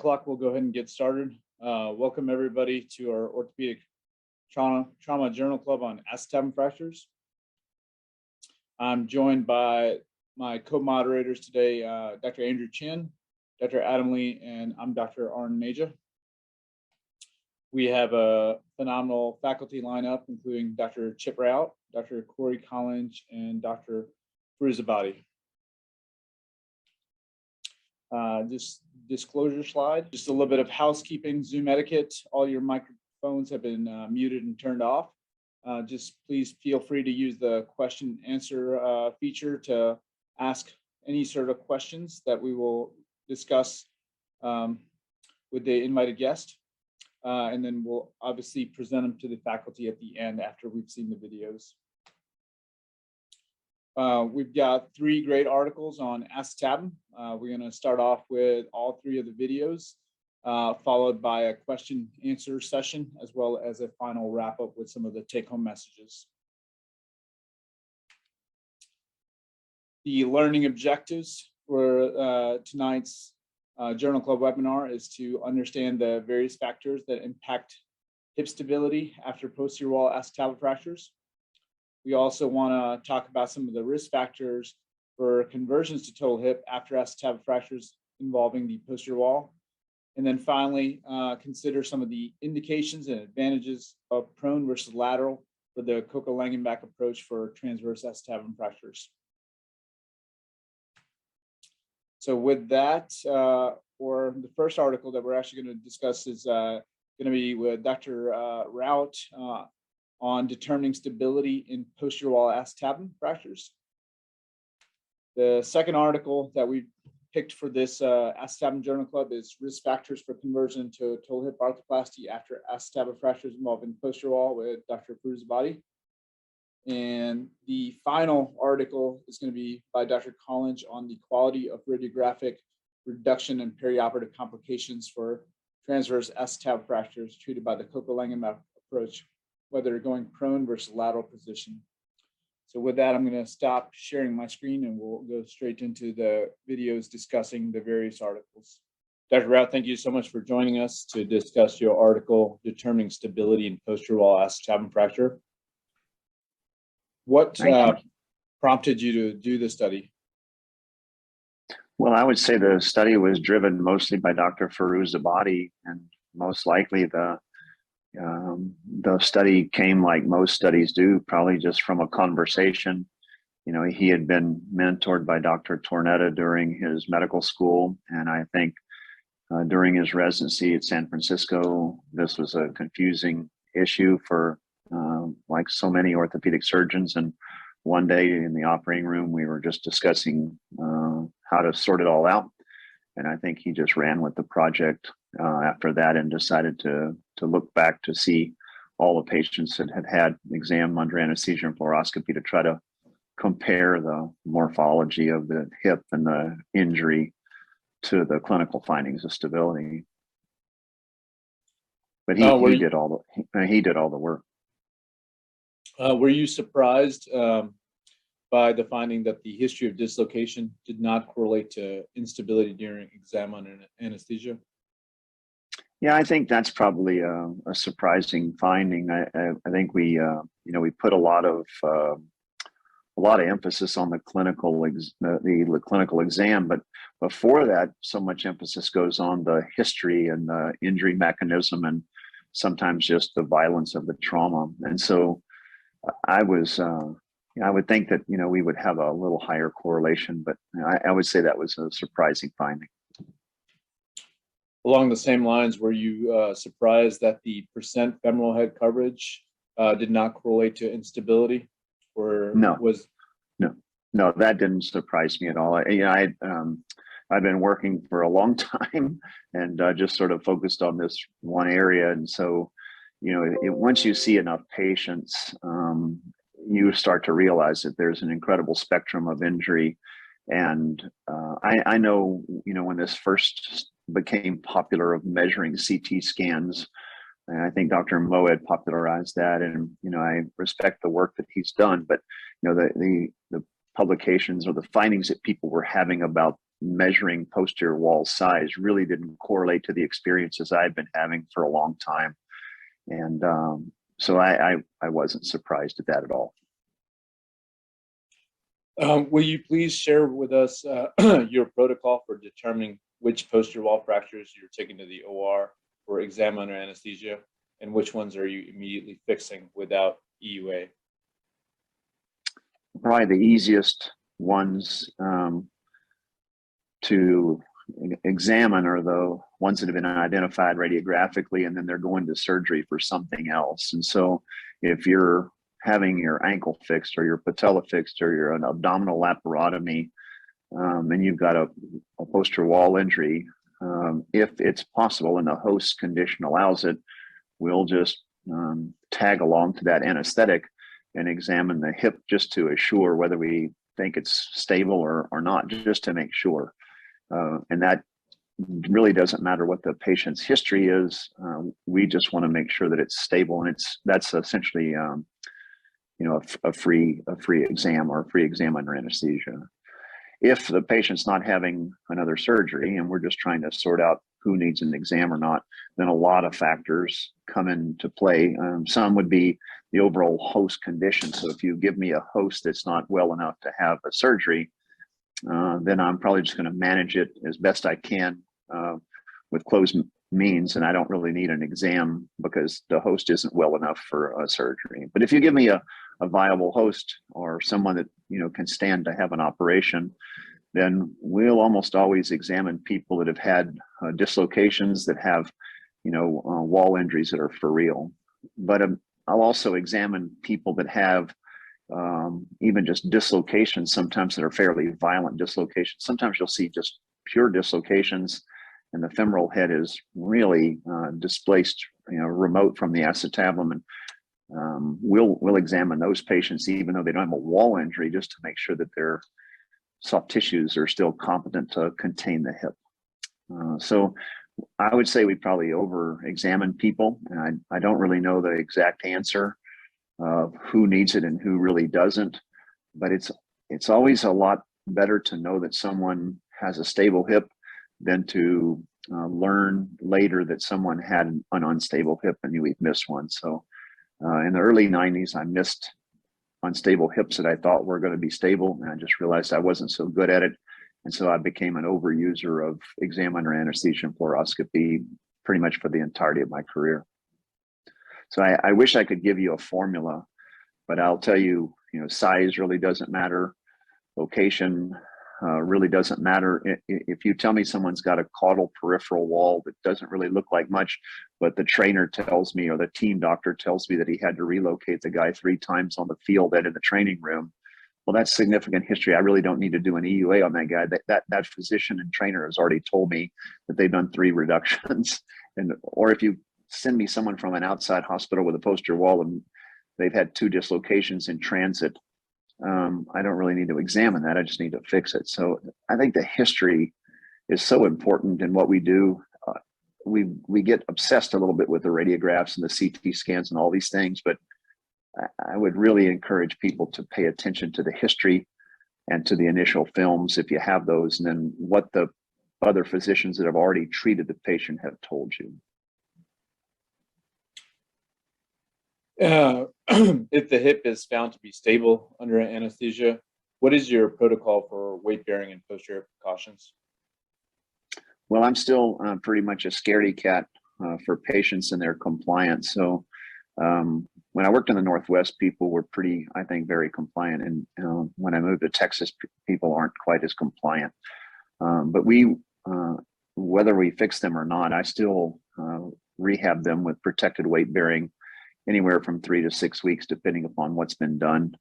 o'clock, we'll go ahead and get started. Welcome everybody to our Orthopedic Trauma Journal Club on acetabulum fractures. I'm joined by my co-moderators today, Dr. Andrew Chin, Dr. Adam Lee, and I'm Dr. Arn Naja. We have a phenomenal faculty lineup, including Dr. Chip Rout, Dr. Corey Collins, and Dr. Perez Abadi. This disclosure slide, just a little bit of housekeeping, Zoom etiquette. All your microphones have been muted and turned off. Just please feel free to use the question and answer feature to ask any sort of questions that we will discuss with the invited guest. And then we'll obviously present them to the faculty at the end after we've seen the videos. We've got 3 great articles on acetabulum. We're going to start off with all 3 of the videos, followed by a question answer session, as well as a final wrap up with some of the take home messages. The learning objectives for tonight's Journal Club webinar is to understand the various factors that impact hip stability after posterior wall acetabular fractures. We also want to talk about some of the risk factors for conversions to total hip after acetabular fractures involving the posterior wall. And then finally, consider some of the indications and advantages of prone versus lateral for the Coca-Langenbach approach for transverse acetabulum fractures. So with that, for the first article that we're actually going to discuss is going to be with Dr. Rout on determining stability in posterior wall acetabulum fractures. The second article that we picked for this acetabulum Journal Club is risk factors for conversion to total hip arthroplasty after acetabular fractures involving posterior wall with Dr. Perez Abadi. And the final article is going to be by Dr. Collins on the quality of radiographic reduction and perioperative complications for transverse acetabular fractures treated by the Coca-Langenbach approach, whether going prone versus lateral position. So with that, I'm going to stop sharing my screen and we'll go straight into the videos discussing the various articles. Dr. Rout, thank you so much for joining us to discuss your article, Determining Stability in Posterior Wall Acetabulum Fracture. What prompted you to do the study? Well, I would say the study was driven mostly by Dr. Perez Abadi, and most likely the study came, like most studies do, probably just from a conversation. You know, he had been mentored by Dr. Tornetta during his medical school, and I think during his residency at San Francisco, this was a confusing issue for like so many orthopedic surgeons. And one day in the operating room, we were just discussing how to sort it all out. And I think he just ran with the project after that and decided to look back to see all the patients that had had exam under anesthesia and fluoroscopy to try to compare the morphology of the hip and the injury to the clinical findings of stability. But he did all the work. Were you surprised by the finding that the history of dislocation did not correlate to instability during exam under anesthesia? Yeah, I think that's probably a surprising finding. I think we put a lot of emphasis on the clinical exam, but before that, so much emphasis goes on the history and the injury mechanism, and sometimes just the violence of the trauma. And so I would think that we would have a little higher correlation, but I would say that was a surprising finding. Along the same lines, were you surprised that the percent femoral head coverage did not correlate to instability, or no, that didn't surprise me at all. I've been working for a long time and just sort of focused on this one area, and so once you see enough patients, you start to realize that there's an incredible spectrum of injury. And I know, when this first became popular of measuring CT scans, and I think Dr. Moed popularized that, and I respect the work that he's done, but the publications or the findings that people were having about measuring posterior wall size really didn't correlate to the experiences I'd been having for a long time. And so I wasn't surprised at that at all. Will you please share with us your protocol for determining which posterior wall fractures you're taking to the OR for exam under anesthesia, and which ones are you immediately fixing without EUA? Probably the easiest ones to examine are the ones that have been identified radiographically, and then they're going to surgery for something else. And so if you're having your ankle fixed or your patella fixed or you're an abdominal laparotomy, and you've got a posterior wall injury, if it's possible and the host condition allows it, we'll just tag along to that anesthetic and examine the hip just to assure whether we think it's stable or not, just to make sure. And that really doesn't matter what the patient's history is. We just want to make sure that it's stable, and that's essentially a free exam or a free exam under anesthesia. If the patient's not having another surgery and we're just trying to sort out who needs an exam or not, then a lot of factors come into play. Some would be the overall host condition. So if you give me a host that's not well enough to have a surgery, then I'm probably just going to manage it as best I can with closed means, and I don't really need an exam because the host isn't well enough for a surgery. But if you give me a viable host or someone that can stand to have an operation, then we'll almost always examine people that have had dislocations, that have wall injuries that are for real. But I'll also examine people that have even just dislocations, sometimes that are fairly violent dislocations. Sometimes you'll see just pure dislocations and the femoral head is really displaced, remote from the acetabulum. And we'll examine those patients even though they don't have a wall injury, just to make sure that their soft tissues are still competent to contain the hip. So I would say we probably over-examine people, and I don't really know the exact answer of who needs it and who really doesn't, but it's always a lot better to know that someone has a stable hip than to learn later that someone had an unstable hip and we've missed one. So in the early 90s, I missed unstable hips that I thought were going to be stable, and I just realized I wasn't so good at it. And so I became an overuser of exam under anesthesia and fluoroscopy pretty much for the entirety of my career. So I wish I could give you a formula, but I'll tell you, size really doesn't matter. Location really doesn't matter. If you tell me someone's got a caudal peripheral wall that doesn't really look like much, but the trainer tells me or the team doctor tells me that he had to relocate the guy 3 times on the field and in the training room, well, that's significant history. I really don't need to do an EUA on that guy. That physician and trainer has already told me that they've done 3 reductions. Or if you send me someone from an outside hospital with a posterior wall and they've had 2 dislocations in transit, I don't really need to examine that. I just need to fix it. So I think the history is so important in what we do. We get obsessed a little bit with the radiographs and the CT scans and all these things, but I would really encourage people to pay attention to the history and to the initial films if you have those, and then what the other physicians that have already treated the patient have told you. If the hip is found to be stable under anesthesia, what is your protocol for weight bearing and posterior precautions? Well, I'm still pretty much a scaredy cat for patients and their compliance. So when I worked in the Northwest, people were pretty, I think, very compliant. And when I moved to Texas, people aren't quite as compliant. But whether we fix them or not, I still rehab them with protected weight bearing anywhere from 3 to 6 weeks, depending upon what's been done.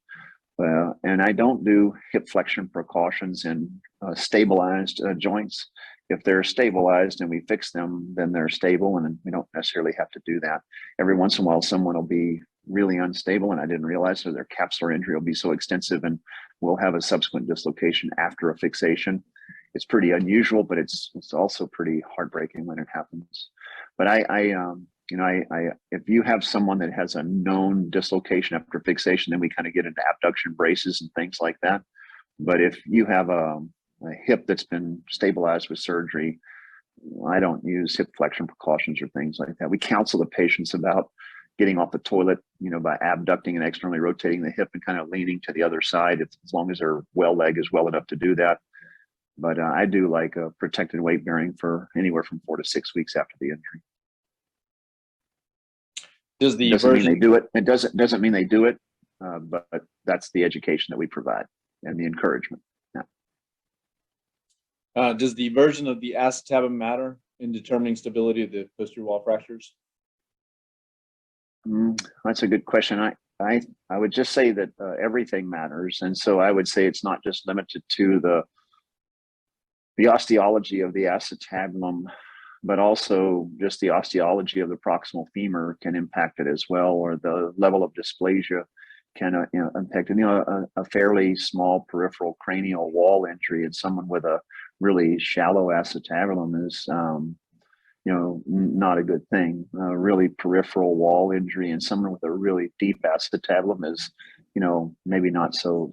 And I don't do hip flexion precautions in stabilized joints. If they're stabilized and we fix them, then they're stable, and we don't necessarily have to do that. Every once in a while, someone will be really unstable, and I didn't realize that their capsular injury will be so extensive, and we'll have a subsequent dislocation after a fixation. It's pretty unusual, but it's also pretty heartbreaking when it happens. But if you have someone that has a known dislocation after fixation, then we kind of get into abduction braces and things like that. But if you have a hip that's been stabilized with surgery, I don't use hip flexion precautions or things like that. We counsel the patients about getting off the toilet, by abducting and externally rotating the hip and kind of leaning to the other side, as long as their well leg is well enough to do that. But I do like a protected weight bearing for anywhere from 4 to 6 weeks after the injury. Does the doesn't version mean they do it. It doesn't mean they do it, but that's the education that we provide and the encouragement. does the version of the acetabulum matter in determining stability of the posterior wall fractures? That's a good question. I would just say that everything matters, and so I would say it's not just limited to the osteology of the acetabulum, but also just the osteology of the proximal femur can impact it as well, or the level of dysplasia can impact it. A fairly small peripheral cranial wall injury in someone with a really shallow acetabulum is not a good thing. Really peripheral wall injury in someone with a really deep acetabulum is, maybe not so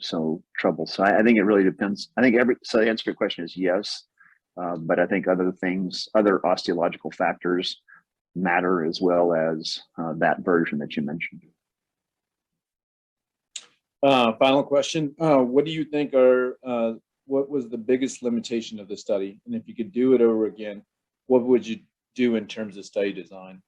trouble. So I think it really depends. I think so the answer to your question is yes, but I think other osteological factors matter as well as that version that you mentioned. Final question. What do you think what was the biggest limitation of the study? And if you could do it over again, what would you do in terms of study design?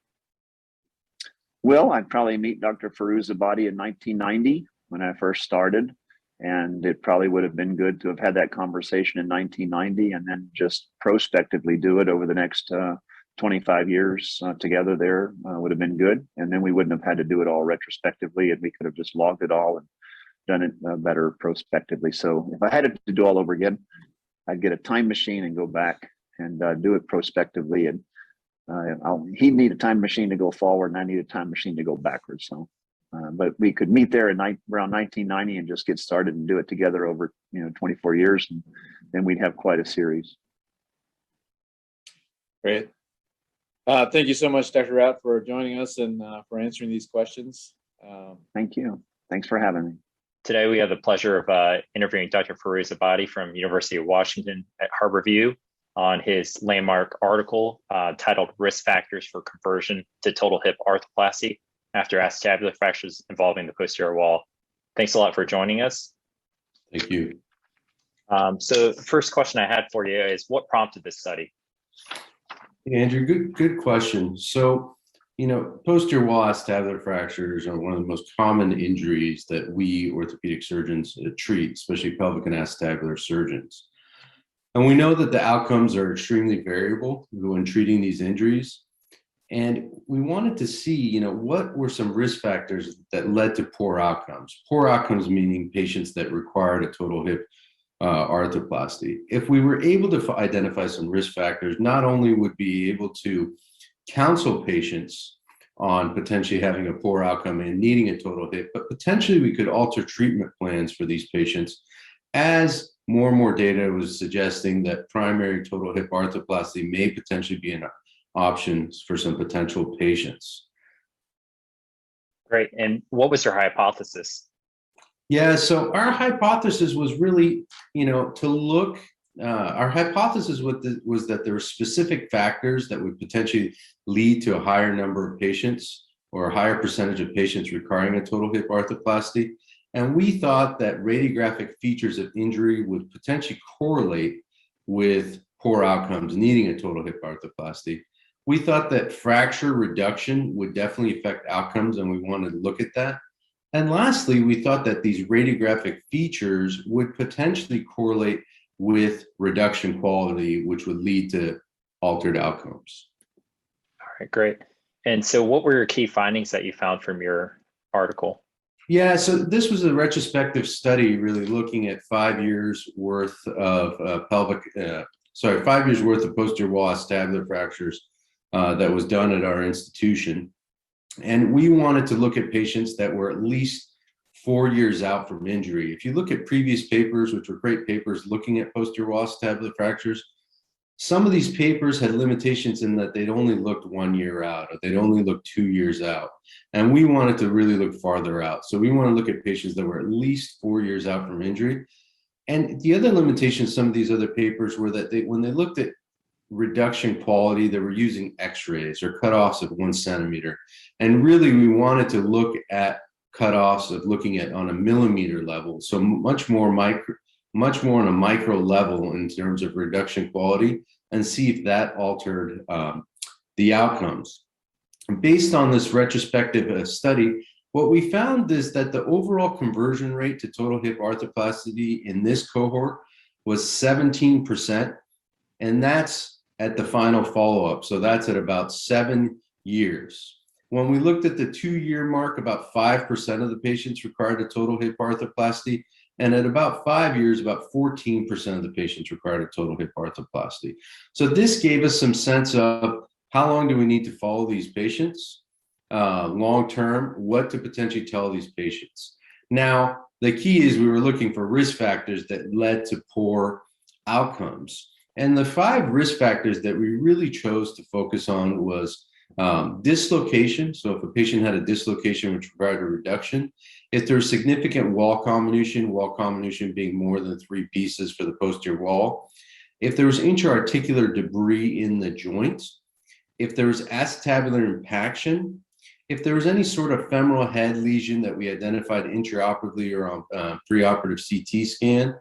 Well, I'd probably meet Dr. Perez Abadi in 1990 when I first started, and it probably would have been good to have had that conversation in 1990 and then just prospectively do it over the next 25 years together there would have been good. And then we wouldn't have had to do it all retrospectively, and we could have just logged it all and done it better prospectively. So if I had it to do all over again, I'd get a time machine and go back and do it prospectively. And he'd need a time machine to go forward, and I need a time machine to go backwards. So, but we could meet there around 1990 and just get started and do it together over 24 years, and then we'd have quite a series. Great. Thank you so much, Dr. Rout, for joining us and for answering these questions. Thank you. Thanks for having me. Today, we have the pleasure of interviewing Dr. Perez Abadi from University of Washington at Harborview on his landmark article titled Risk Factors for Conversion to Total Hip Arthroplasty After Acetabular Fractures Involving the Posterior Wall. Thanks a lot for joining us. Thank you. So the first question I had for you is, what prompted this study? Andrew, good question. So, posterior wall acetabular fractures are one of the most common injuries that we orthopedic surgeons treat, especially pelvic and acetabular surgeons. And we know that the outcomes are extremely variable when treating these injuries. And we wanted to see, what were some risk factors that led to poor outcomes? Poor outcomes meaning patients that required a total hip arthroplasty. If we were able to identify some risk factors, not only would we be able to counsel patients on potentially having a poor outcome and needing a total hip, but potentially we could alter treatment plans for these patients as more and more data was suggesting that primary total hip arthroplasty may potentially be an option for some potential patients. Great. And what was your hypothesis? Yeah, so our hypothesis was really, to look, our hypothesis was that there were specific factors that would potentially lead to a higher number of patients or a higher percentage of patients requiring a total hip arthroplasty. And we thought that radiographic features of injury would potentially correlate with poor outcomes needing a total hip arthroplasty. We thought that fracture reduction would definitely affect outcomes, and we wanted to look at that. And lastly, we thought that these radiographic features would potentially correlate with reduction quality, which would lead to altered outcomes. All right, great. And so what were your key findings that you found from your article? Yeah, so this was a retrospective study really looking at 5 years worth of 5 years worth of posterior wall acetabular fractures that was done at our institution. And we wanted to look at patients that were at least 4 years out from injury. If you look at previous papers, which were great papers looking at posterior wall acetabular fractures, some of these papers had limitations in that they'd only looked 1 year out, or they'd only looked 2 years out. And we wanted to really look farther out. So we want to look at patients that were at least 4 years out from injury. And the other limitation of some of these other papers were that when they looked at reduction quality, they were using x-rays or cutoffs of 1 centimeter. And really, we wanted to look at cutoffs of looking at on a millimeter level. So much more on a micro level in terms of reduction quality, and see if that altered the outcomes. Based on this retrospective study, what we found is that the overall conversion rate to total hip arthroplasty in this cohort was 17%, and that's at the final follow-up. So that's at about 7 years. When we looked at the 2-year mark, about 5% of the patients required a total hip arthroplasty, and at about 5 years, about 14% of the patients required a total hip arthroplasty. So this gave us some sense of how long do we need to follow these patients? Long term, what to potentially tell these patients. Now, the key is we were looking for risk factors that led to poor outcomes. And the 5 risk factors that we really chose to focus on was dislocation. So if a patient had a dislocation which required a reduction, if there's significant wall comminution being more than 3 pieces for the posterior wall, if there was intra-articular debris in the joints, if there was acetabular impaction, if there was any sort of femoral head lesion that we identified intraoperatively or on preoperative CT scan,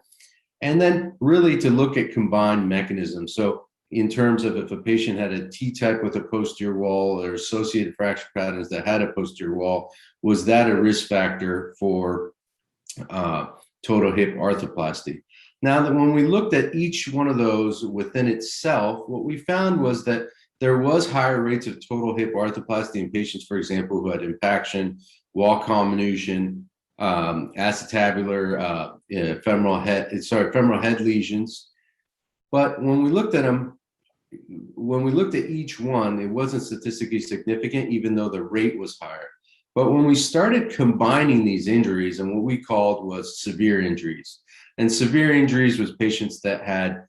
and then really to look at combined mechanisms. So in terms of if a patient had a T-type with a posterior wall or associated fracture patterns that had a posterior wall, was that a risk factor for total hip arthroplasty? Now that when we looked at each one of those within itself, what we found was that there was higher rates of total hip arthroplasty in patients, for example, who had impaction, wall comminution, acetabular femoral head lesions. But when we looked at them, when we looked at each one, it wasn't statistically significant, even though the rate was higher. But when we started combining these injuries, and what we called was severe injuries, and severe injuries was patients that had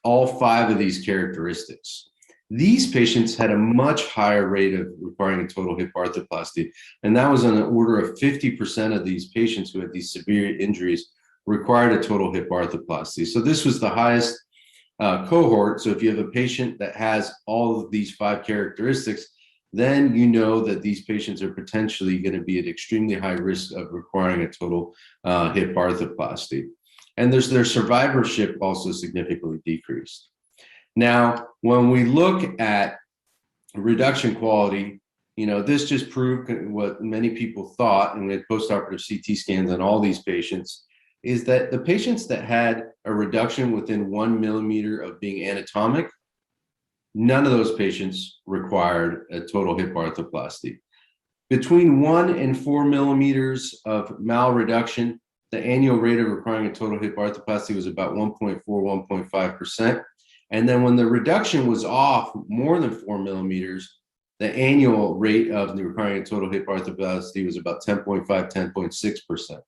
all 5 of these characteristics. These patients had a much higher rate of requiring a total hip arthroplasty, and that was on the order of 50% of these patients who had these severe injuries required a total hip arthroplasty. So this was the highest cohort. So if you have a patient that has all of these 5 characteristics, then you know that these patients are potentially going to be at extremely high risk of requiring a total hip arthroplasty. And their survivorship also significantly decreased. Now, when we look at reduction quality, this just proved what many people thought, and we had postoperative CT scans on all these patients, is that the patients that had a reduction within 1 millimeter of being anatomic, none of those patients required a total hip arthroplasty. Between 1 and 4 millimeters of malreduction, the annual rate of requiring a total hip arthroplasty was about 1.4, 1.5%. And then when the reduction was off more than 4 millimeters, the annual rate of requiring a total hip arthroplasty was about 10.5, 10.6%.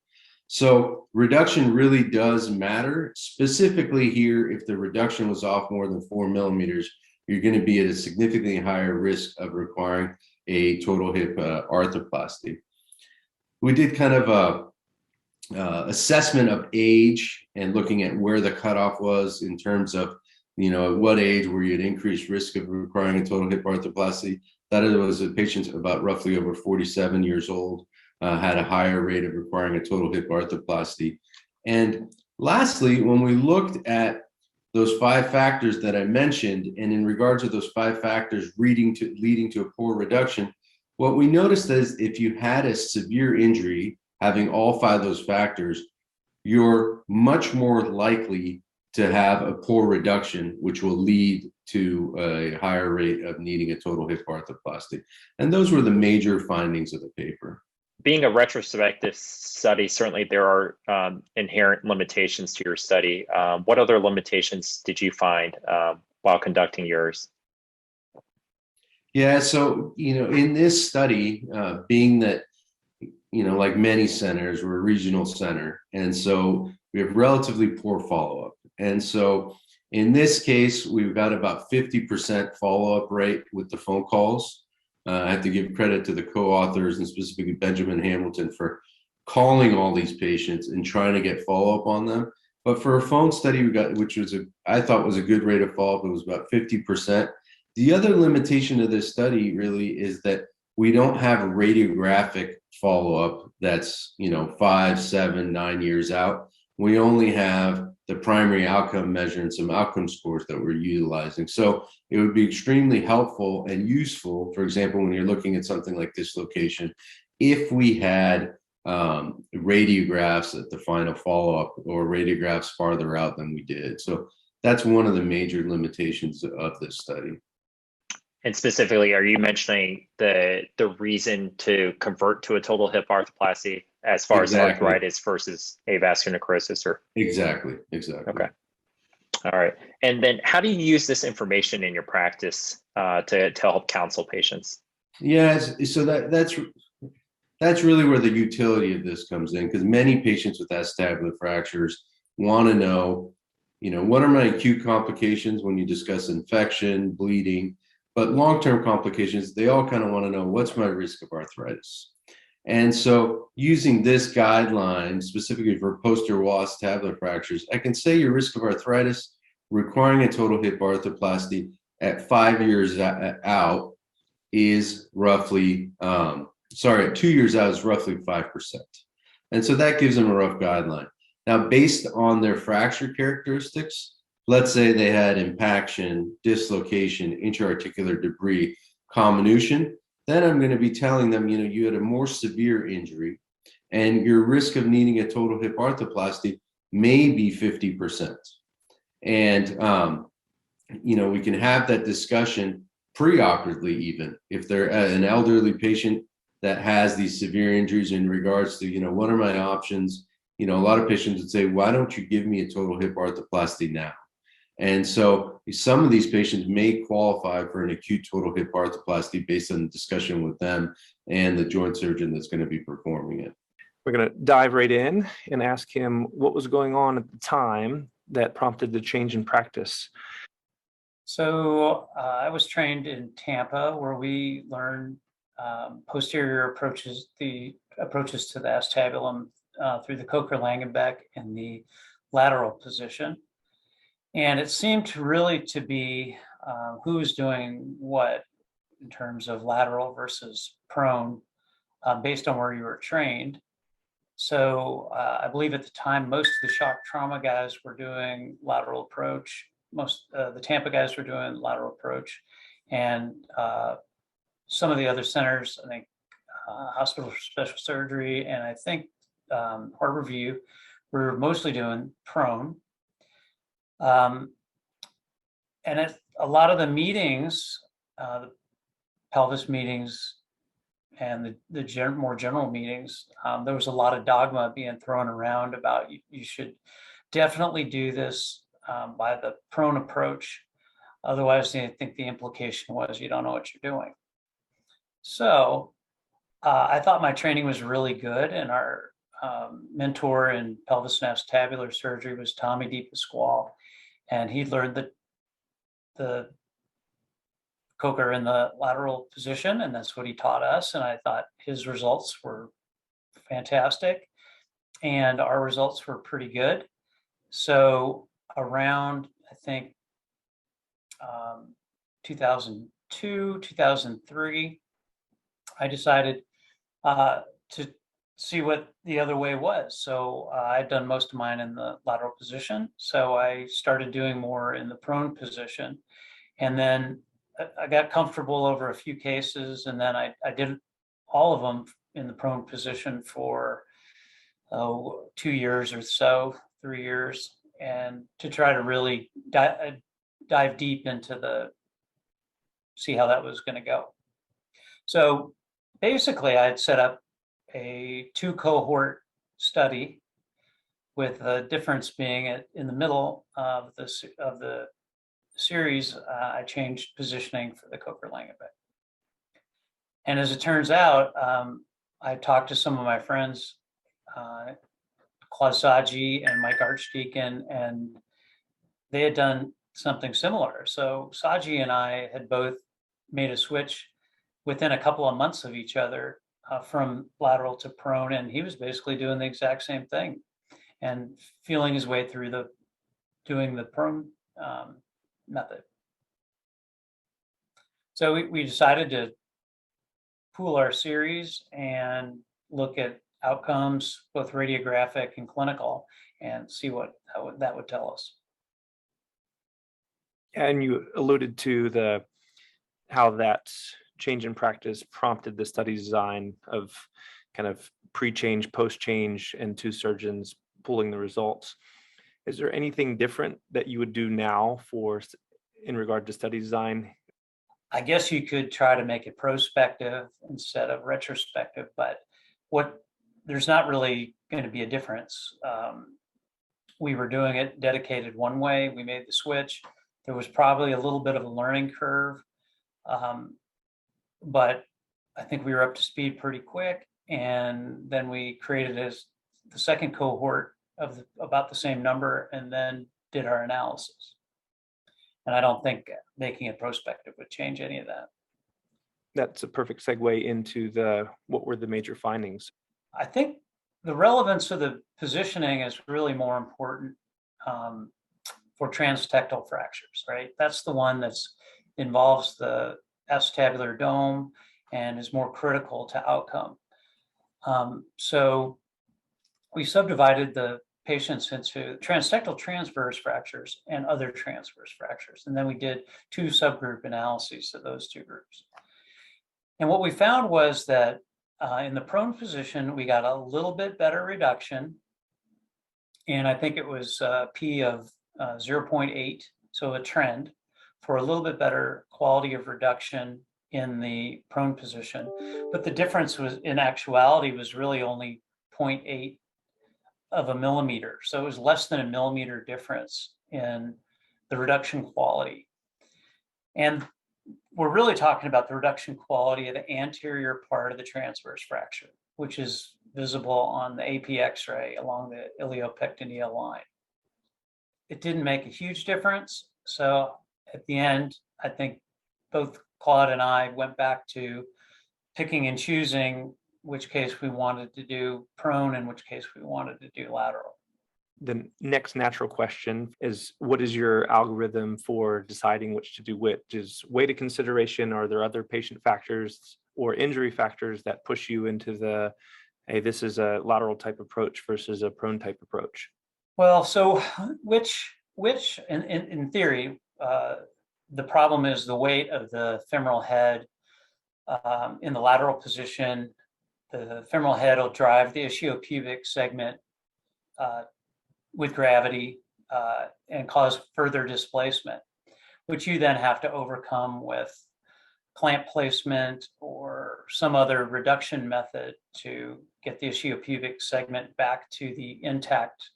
So reduction really does matter. Specifically here, if the reduction was off more than 4 millimeters, you're going to be at a significantly higher risk of requiring a total hip arthroplasty. We did kind of a assessment of age and looking at where the cutoff was in terms of, at what age were you at increased risk of requiring a total hip arthroplasty. That was a patient about roughly over 47 years old, had a higher rate of requiring a total hip arthroplasty. And lastly, when we looked at those 5 factors that I mentioned, and in regards to those 5 factors leading to a poor reduction, what we noticed is if you had a severe injury, having all 5 of those factors, you're much more likely to have a poor reduction, which will lead to a higher rate of needing a total hip arthroplasty. And those were the major findings of the paper. Being a retrospective study, certainly there are inherent limitations to your study. What other limitations did you find while conducting yours? Yeah, so, in this study, being that, like many centers, we're a regional center, and so we have relatively poor follow-up. And so in this case, we've got about 50% follow-up rate with the phone calls. I have to give credit to the co-authors and specifically Benjamin Hamilton for calling all these patients and trying to get follow-up on them. But for a phone study we got, which was I thought was a good rate of follow-up, it was about 50%. The other limitation of this study really is that we don't have a radiographic follow-up that's 5, 7, 9 years out. We only have the primary outcome measure and some outcome scores that we're utilizing. So it would be extremely helpful and useful, for example, when you're looking at something like dislocation, if we had radiographs at the final follow-up or radiographs farther out than we did. So that's one of the major limitations of this study. And specifically, are you mentioning the reason to convert to a total hip arthroplasty as far as arthritis versus avascular necrosis? Or Exactly. Okay. All right. And then how do you use this information in your practice to help counsel patients? Yes. So that's really where the utility of this comes in, because many patients with acetabular fractures want to know, what are my acute complications when you discuss infection, bleeding, but long-term complications, they all kind of want to know, what's my risk of arthritis? And so using this guideline specifically for posterior wall acetabular fractures, I can say your risk of arthritis requiring a total hip arthroplasty at 5 years out is roughly, at 2 years out is roughly 5%. And so that gives them a rough guideline. Now, based on their fracture characteristics, let's say they had impaction, dislocation, intra-articular debris, comminution, then I'm going to be telling them, you had a more severe injury and your risk of needing a total hip arthroplasty may be 50%. And, we can have that discussion preoperatively, even if they're an elderly patient that has these severe injuries in regards to, what are my options? A lot of patients would say, why don't you give me a total hip arthroplasty now? And so some of these patients may qualify for an acute total hip arthroplasty based on the discussion with them and the joint surgeon that's going to be performing it. We're going to dive right in and ask him what was going on at the time that prompted the change in practice. So I was trained in Tampa, where we learned posterior approaches, the approaches to the acetabulum through the Coker-Langenbeck in the lateral position. And it seemed to be who was doing what in terms of lateral versus prone based on where you were trained. So I believe at the time, most of the shock trauma guys were doing lateral approach. Most the Tampa guys were doing lateral approach. And some of the other centers, I think Hospital for Special Surgery, and I think Harborview, were mostly doing prone. And at a lot of the meetings, the pelvis meetings and the more general meetings, there was a lot of dogma being thrown around about you should definitely do this by the prone approach. Otherwise, I think the implication was you don't know what you're doing. So I thought my training was really good, and our mentor in pelvis and acetabular surgery was Tommy DePasquale. And he learned the Coker in the lateral position, and that's what he taught us. And I thought his results were fantastic, and our results were pretty good. So around, I think, 2002, 2003, I decided to see what the other way was. So I'd done most of mine in the lateral position. So I started doing more in the prone position. And then I got comfortable over a few cases. And then I did all of them in the prone position for 2 years or so, 3 years, and to try to really dive deep into see how that was going to go. So basically I had set up a 2-cohort study, with the difference being in the middle of the series, I changed positioning for the Coker-Langenbeck. And as it turns out, I talked to some of my friends, Claude Saji and Mike Archdeacon, and they had done something similar. So Saji and I had both made a switch within a couple of months of each other from lateral to prone, and he was basically doing the exact same thing. and feeling his way through doing the prone method. So we decided to pool our series and look at outcomes, both radiographic and clinical, and see what that would tell us. And you alluded to how that change in practice prompted the study design of kind of pre-change, post-change, and two surgeons pulling the results. Is there anything different that you would do now in regard to study design? I guess you could try to make it prospective instead of retrospective, but there's not really going to be a difference. We were doing it dedicated one way. We made the switch. There was probably a little bit of a learning curve, but I think we were up to speed pretty quick. And then we created the second cohort of about the same number, and then did our analysis. And I don't think making it prospective would change any of that. That's a perfect segue into what were the major findings? I think the relevance of the positioning is really more important for transtectal fractures, right? That's the one that involves the acetabular dome and is more critical to outcome. So we subdivided the patients into transtectal transverse fractures and other transverse fractures. And then we did 2 subgroup analyses of those 2 groups. And what we found was that in the prone position, we got a little bit better reduction. And I think it was P of 0.8, so a trend for a little bit better quality of reduction in the prone position. But the difference was, in actuality, was really only 0.8 of a millimeter. So it was less than a millimeter difference in the reduction quality. And we're really talking about the reduction quality of the anterior part of the transverse fracture, which is visible on the AP X-ray along the iliopectineal line. It didn't make a huge difference. So at the end, I think both Claude and I went back to picking and choosing which case we wanted to do prone and which case we wanted to do lateral. The next natural question is, what is your algorithm for deciding which to do which? Is weight a consideration? Are there other patient factors or injury factors that push you into hey, this is a lateral type approach versus a prone type approach? Well, so which in theory, the problem is the weight of the femoral head in the lateral position. The femoral head will drive the ischiopubic segment with gravity and cause further displacement, which you then have to overcome with clamp placement or some other reduction method to get the ischiopubic segment back to the intact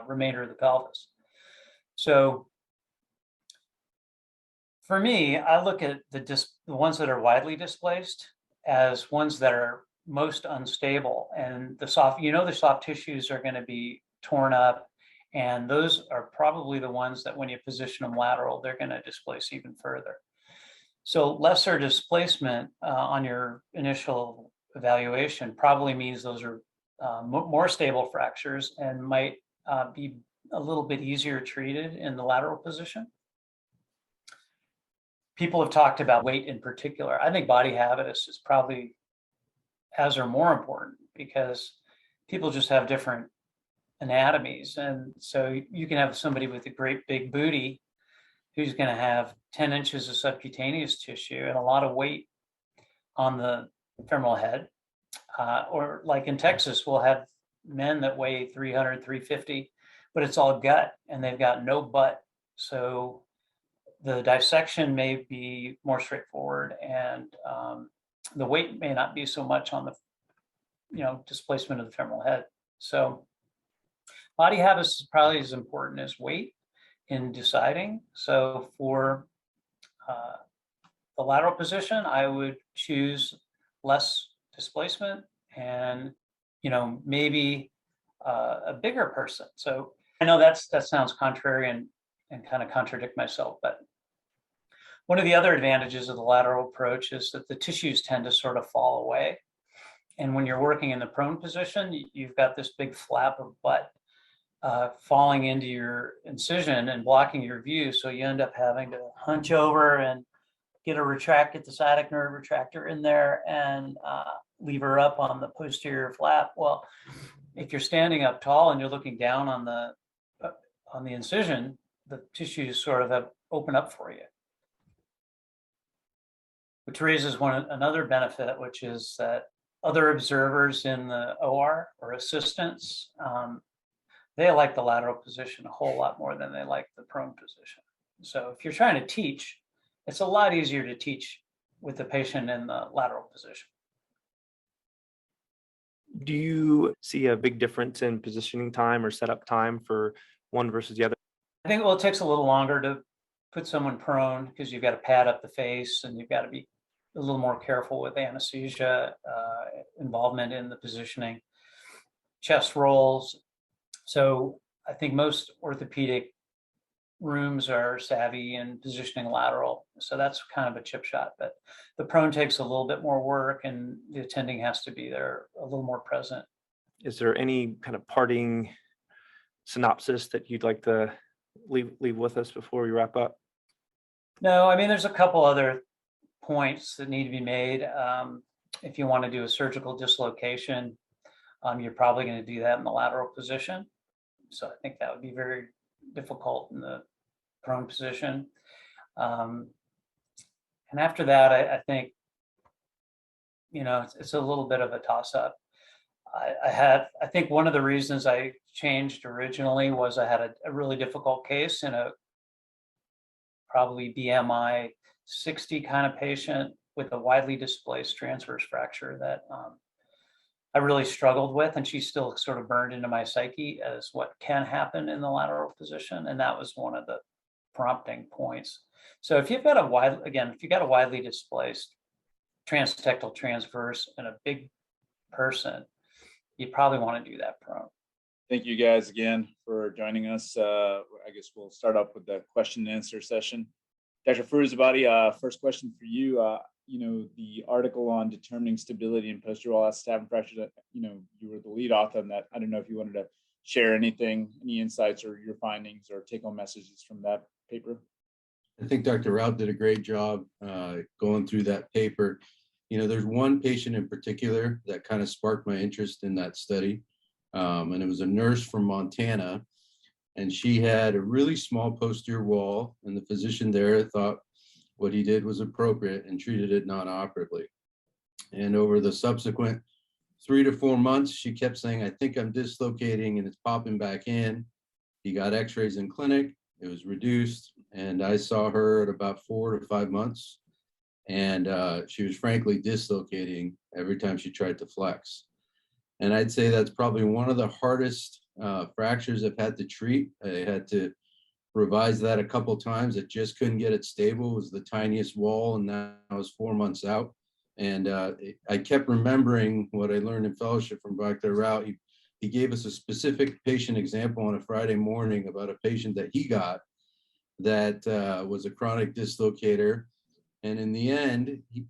remainder of the pelvis. So for me, I look at the ones that are widely displaced as ones that are most unstable, and the soft tissues are going to be torn up, and those are probably the ones that when you position them lateral, they're going to displace even further. So lesser displacement on your initial evaluation probably means those are more stable fractures and might be a little bit easier treated in the lateral position. People have talked about weight in particular. I think body habitus is probably as or more important because people just have different anatomies. And so you can have somebody with a great big booty who's going to have 10 inches of subcutaneous tissue and a lot of weight on the femoral head. Or like in Texas, we'll have men that weigh 300, 350, but it's all gut and they've got no butt. So the dissection may be more straightforward, and the weight may not be so much on the displacement of the femoral head. So body habitus is probably as important as weight in deciding. So for the lateral position, I would choose less displacement and maybe a bigger person. So I know that sounds contrary and kind of contradict myself, but one of the other advantages of the lateral approach is that the tissues tend to sort of fall away. And when you're working in the prone position, you've got this big flap of butt. falling into your incision and blocking your view. So you end up having to hunch over and get the sciatic nerve retractor in there and lever up on the posterior flap. Well, if you're standing up tall and you're looking down on the incision, the tissues sort of have open up for you. Which raises another benefit, which is that other observers in the OR or assistants, they like the lateral position a whole lot more than they like the prone position. So if you're trying to teach, it's a lot easier to teach with the patient in the lateral position. Do you see a big difference in positioning time or setup time for one versus the other? I think, well, it takes a little longer to put someone prone because you've got to pad up the face and you've got to be a little more careful with anesthesia involvement in the positioning, chest rolls. So I think most orthopedic rooms are savvy in positioning lateral. So that's kind of a chip shot, but the prone takes a little bit more work and the attending has to be there a little more present. Is there any kind of parting synopsis that you'd like to leave with us before we wrap up? No, I mean, there's a couple other points that need to be made. If you want to do a surgical dislocation, you're probably going to do that in the lateral position. So I think that would be very difficult in the prone position. And after that, I think, you know, it's a little bit of a toss-up. I think one of the reasons I changed originally was I had a really difficult case in a probably BMI 60 kind of patient with a widely displaced transverse fracture that I really struggled with, and she still sort of burned into my psyche as what can happen in the lateral position, and that was one of the prompting points. So if you've got a widely displaced transtectal transverse and a big person, you probably want to do that prone. Thank you guys again for joining us. I guess we'll start off with the question and answer session. Dr. Perez Abadi, first question for you. You know, the article on determining stability in posterior wall acetabulum fracture that, you know, you were the lead author on that. I don't know if you wanted to share anything, any insights or your findings or take home messages from that paper. I think Dr. Rout did a great job going through that paper. You know, there's one patient in particular that kind of sparked my interest in that study. And it was a nurse from Montana, and she had a really small posterior wall, and the physician there thought what he did was appropriate and treated it non-operatively. And over the subsequent 3 to 4 months, she kept saying, I think I'm dislocating and it's popping back in. He got x-rays in clinic, it was reduced, and I saw her at about 4 to 5 months. And she was frankly dislocating every time she tried to flex. And I'd say that's probably one of the hardest fractures I've had to treat. I had to revise that a couple times. I just couldn't get it stable. It was the tiniest wall, and now I was 4 months out. And I kept remembering what I learned in fellowship from Dr. Rout. He gave us a specific patient example on a Friday morning about a patient that he got that was a chronic dislocator. And in the end, he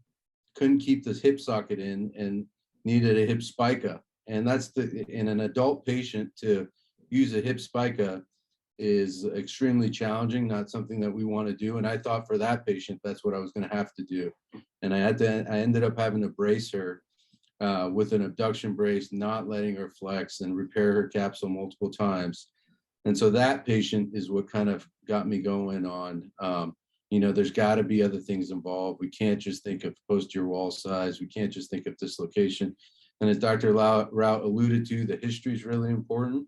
couldn't keep this hip socket in and needed a hip spica. And that's in an adult patient to use a hip spica is extremely challenging, not something that we want to do. And I thought for that patient, that's what I was going to have to do. And I ended up having to brace her with an abduction brace, not letting her flex, and repair her capsule multiple times. And so that patient is what kind of got me going on, you know, there's got to be other things involved. We can't just think of posterior wall size. We can't just think of dislocation. And as Dr. Rout alluded to, the history is really important.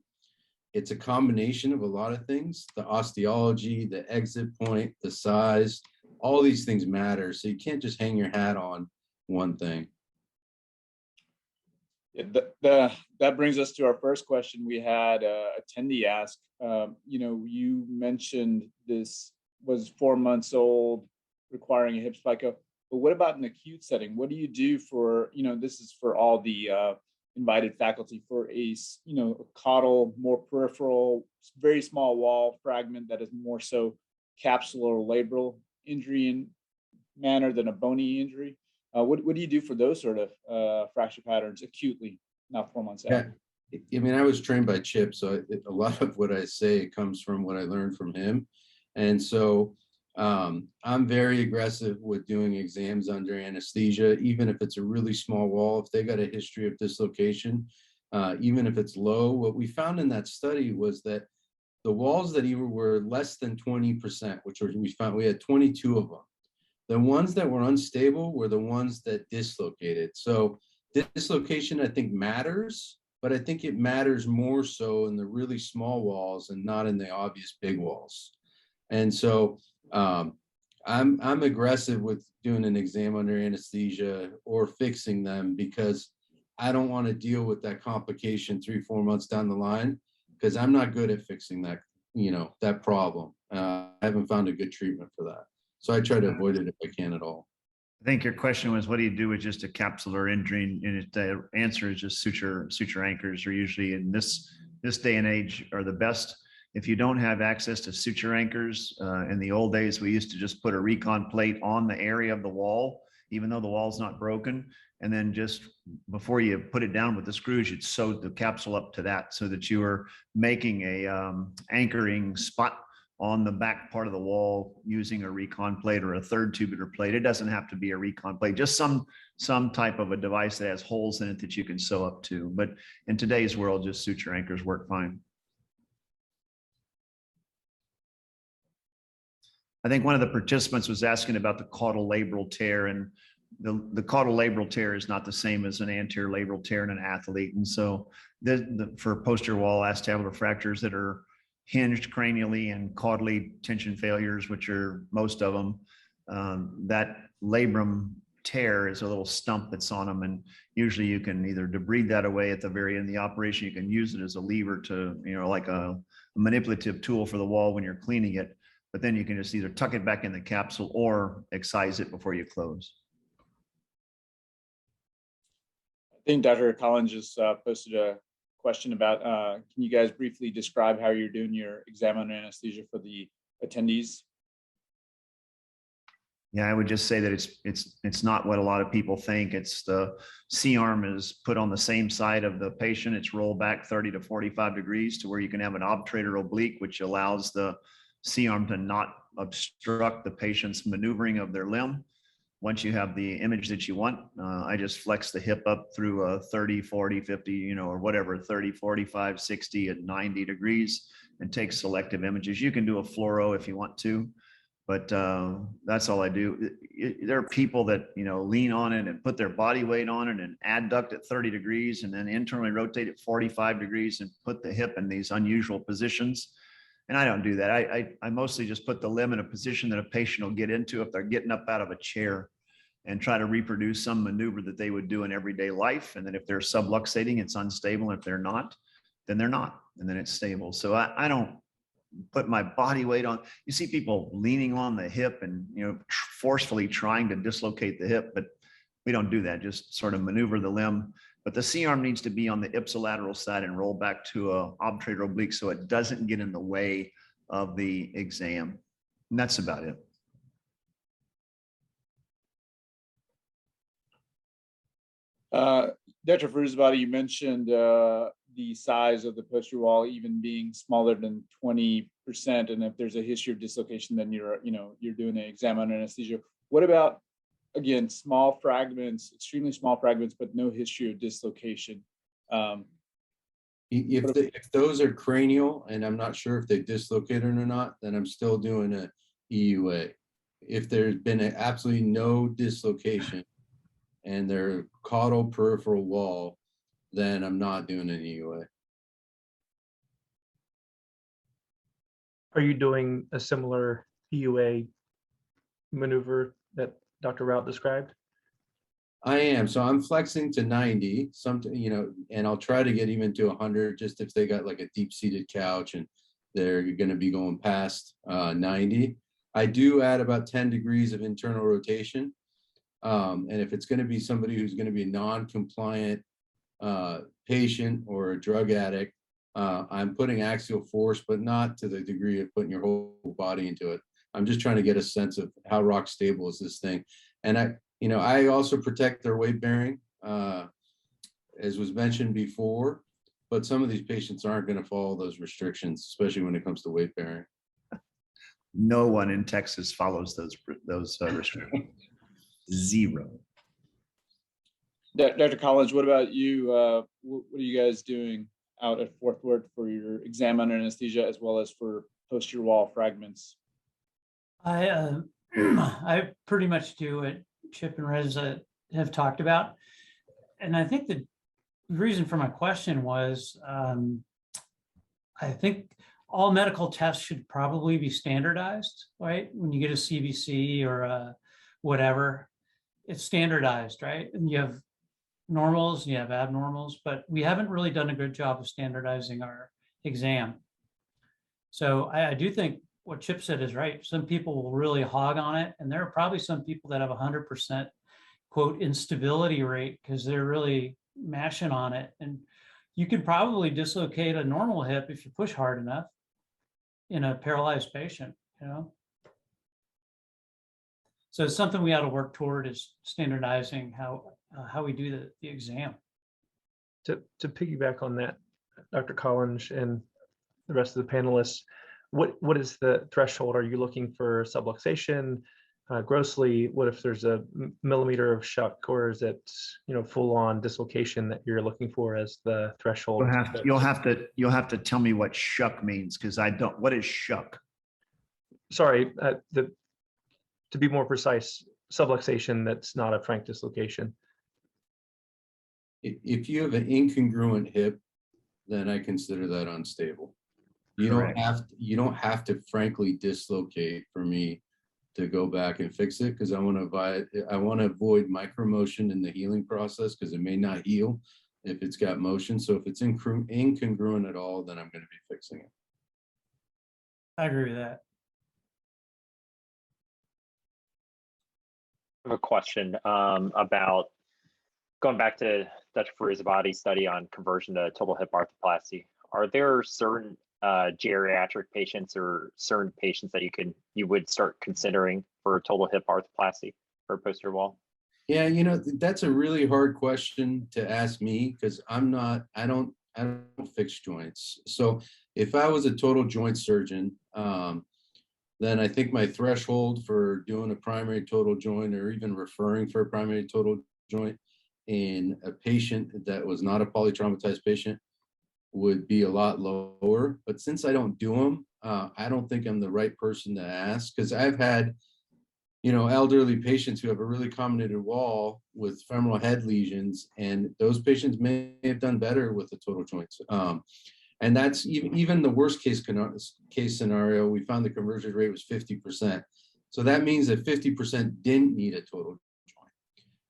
It's a combination of a lot of things, the osteology, the exit point, the size, all these things matter. So you can't just hang your hat on one thing. Yeah, that brings us to our first question. We had an attendee ask, you know, you mentioned this was 4 months old, requiring a hip spica, but what about an acute setting? What do you do for, you know, this is for all the invited faculty, for a, you know, a caudal, more peripheral, very small wall fragment that is more so capsular or labral injury in manner than a bony injury? What do you do for those sort of fracture patterns acutely, not 4 months out? I mean, I was trained by Chip, so a lot of what I say comes from what I learned from him. And so I'm very aggressive with doing exams under anesthesia, even if it's a really small wall. If they got a history of dislocation, even if it's low, what we found in that study was that the walls that even were less than 20%, which we found, we had 22 of them. The ones that were unstable were the ones that dislocated. So dislocation, I think, matters, but I think it matters more so in the really small walls and not in the obvious big walls. And so I'm aggressive with doing an exam under anesthesia or fixing them, because I don't want to deal with that complication 3-4 months down the line, because I'm not good at fixing that, that problem. I haven't found a good treatment for that. So I try to avoid it if I can at all. I think your question was, what do you do with just a capsular injury? And the answer is just suture anchors are usually, in this day and age, are the best. If you don't have access to suture anchors, in the old days, we used to just put a recon plate on the area of the wall, even though the wall's not broken. And then just before you put it down with the screws, you'd sew the capsule up to that, so that you were making a anchoring spot on the back part of the wall using a recon plate or a third tubular plate. It doesn't have to be a recon plate, just some type of a device that has holes in it that you can sew up to. But in today's world, just suture anchors work fine. I think one of the participants was asking about the caudal labral tear, and the caudal labral tear is not the same as an anterior labral tear in an athlete. And so for posterior wall acetabular fractures that are hinged cranially and caudally tension failures, which are most of them, that labrum tear is a little stump that's on them. And usually you can either debride that away at the very end of the operation. You can use it as a lever to, like a manipulative tool for the wall when you're cleaning it. But then you can just either tuck it back in the capsule or excise it before you close. I think Dr. Collins just posted a question about, can you guys briefly describe how you're doing your exam under anesthesia for the attendees? Yeah, I would just say that it's not what a lot of people think. It's the C-arm is put on the same side of the patient. It's rolled back 30 to 45 degrees to where you can have an obturator oblique, which allows the C-arm to not obstruct the patient's maneuvering of their limb. Once you have the image that you want, I just flex the hip up through a 30, 40, 50, or whatever, 30, 45, 60 at 90 degrees, and take selective images. You can do a fluoro if you want to, but that's all I do. There are people that, lean on it and put their body weight on it and adduct at 30 degrees and then internally rotate at 45 degrees and put the hip in these unusual positions. And I don't do that. I mostly just put the limb in a position that a patient will get into if they're getting up out of a chair, and try to reproduce some maneuver that they would do in everyday life. And then if they're subluxating, it's unstable. If they're not, then they're not, and then it's stable. So I don't put my body weight on. You see people leaning on the hip and, forcefully trying to dislocate the hip, but we don't do that. Just sort of maneuver the limb. But the C-arm needs to be on the ipsilateral side and roll back to a obturator oblique so it doesn't get in the way of the exam. And that's about it. Dr. Perez Abadi, you mentioned the size of the posterior wall even being smaller than 20%, and if there's a history of dislocation, then you're doing an exam under anesthesia. What about, again, small fragments, extremely small fragments, but no history of dislocation? If those are cranial, and I'm not sure if they dislocated or not, then I'm still doing an EUA. If there's been absolutely no dislocation and they're caudal peripheral wall, then I'm not doing an EUA. Are you doing a similar EUA maneuver that Dr. Rout described? I am. So I'm flexing to 90, and I'll try to get even to 100, just if they got like a deep-seated couch and they're going to be going past 90. I do add about 10 degrees of internal rotation. And if it's going to be somebody who's going to be a non-compliant patient or a drug addict, I'm putting axial force, but not to the degree of putting your whole body into it. I'm just trying to get a sense of how rock stable is this thing. And I also protect their weight bearing. As was mentioned before, but some of these patients aren't going to follow those restrictions, especially when it comes to weight bearing. No one in Texas follows those restrictions. Zero. Dr. Collins, what about you? What are you guys doing out at Fourth Ward for your exam under anesthesia as well as for posterior wall fragments? I pretty much do what Chip and Reza have talked about. And I think the reason for my question was, I think all medical tests should probably be standardized, right? When you get a CBC or a whatever, it's standardized, right? And you have normals, you have abnormals, but we haven't really done a good job of standardizing our exam. So I do think what Chip said is right. Some people will really hog on it, and there are probably some people that have 100% quote instability rate because they're really mashing on it. And you could probably dislocate a normal hip if you push hard enough in a paralyzed patient, you know? So it's something we ought to work toward, is standardizing how we do the exam. To piggyback on that, Dr. Collins and the rest of the panelists, what is the threshold? Are you looking for subluxation, grossly? What if there's a millimeter of shuck, or is it, you know, full on dislocation that you're looking for as the threshold? You'll have to tell me what shuck means, because I don't. What is shuck? Sorry, to be more precise, subluxation that's not a frank dislocation. If you have an incongruent hip, then I consider that unstable. You don't have to frankly dislocate for me to go back and fix it, because I want to avoid micromotion in the healing process, because it may not heal if it's got motion. So if it's incongruent at all, then I'm going to be fixing it. I agree with that. I have a question about going back to Dr. Perez Abadi's study on conversion to total hip arthroplasty. Are there certain geriatric patients or certain patients that you would start considering for total hip arthroplasty for posterior wall? Yeah, you know, that's a really hard question to ask me, because I don't fix joints. So if I was a total joint surgeon, then I think my threshold for doing a primary total joint, or even referring for a primary total joint in a patient that was not a polytraumatized patient, would be a lot lower. But since I don't do them, I don't think I'm the right person to ask, because I've had, you know, elderly patients who have a really comminuted wall with femoral head lesions, and those patients may have done better with the total joints. And that's even the worst case scenario. We found the conversion rate was 50%. So that means that 50% didn't need a total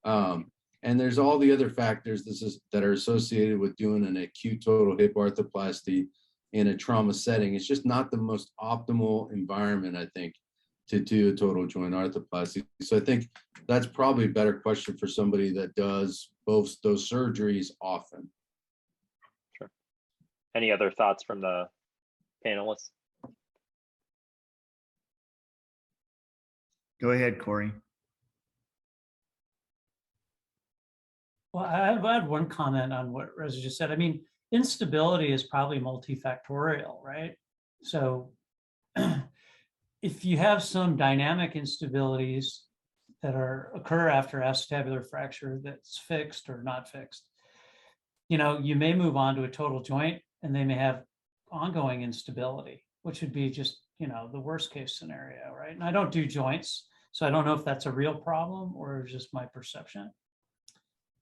joint. And there's all the other factors that are associated with doing an acute total hip arthroplasty in a trauma setting. It's just not the most optimal environment, I think, to do a total joint arthroplasty. So I think that's probably a better question for somebody that does both those surgeries often. Sure. Any other thoughts from the panelists? Go ahead, Corey. Well, I had one comment on what Reza just said. I mean, instability is probably multifactorial, right? So if you have some dynamic instabilities that occur after acetabular fracture that's fixed or not fixed, you know, you may move on to a total joint, and they may have ongoing instability, which would be just, you know, the worst case scenario, right? And I don't do joints, so I don't know if that's a real problem or just my perception.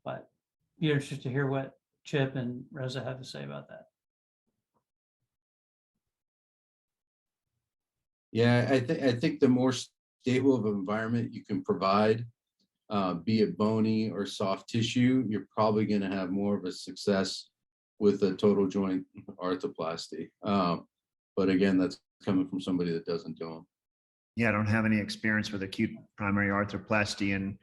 But be interested to hear what Chip and Reza have to say about that. Yeah, I think the more stable of an environment you can provide, be it bony or soft tissue, you're probably going to have more of a success with a total joint arthroplasty. But again, that's coming from somebody that doesn't do them. Yeah, I don't have any experience with acute primary arthroplasty, and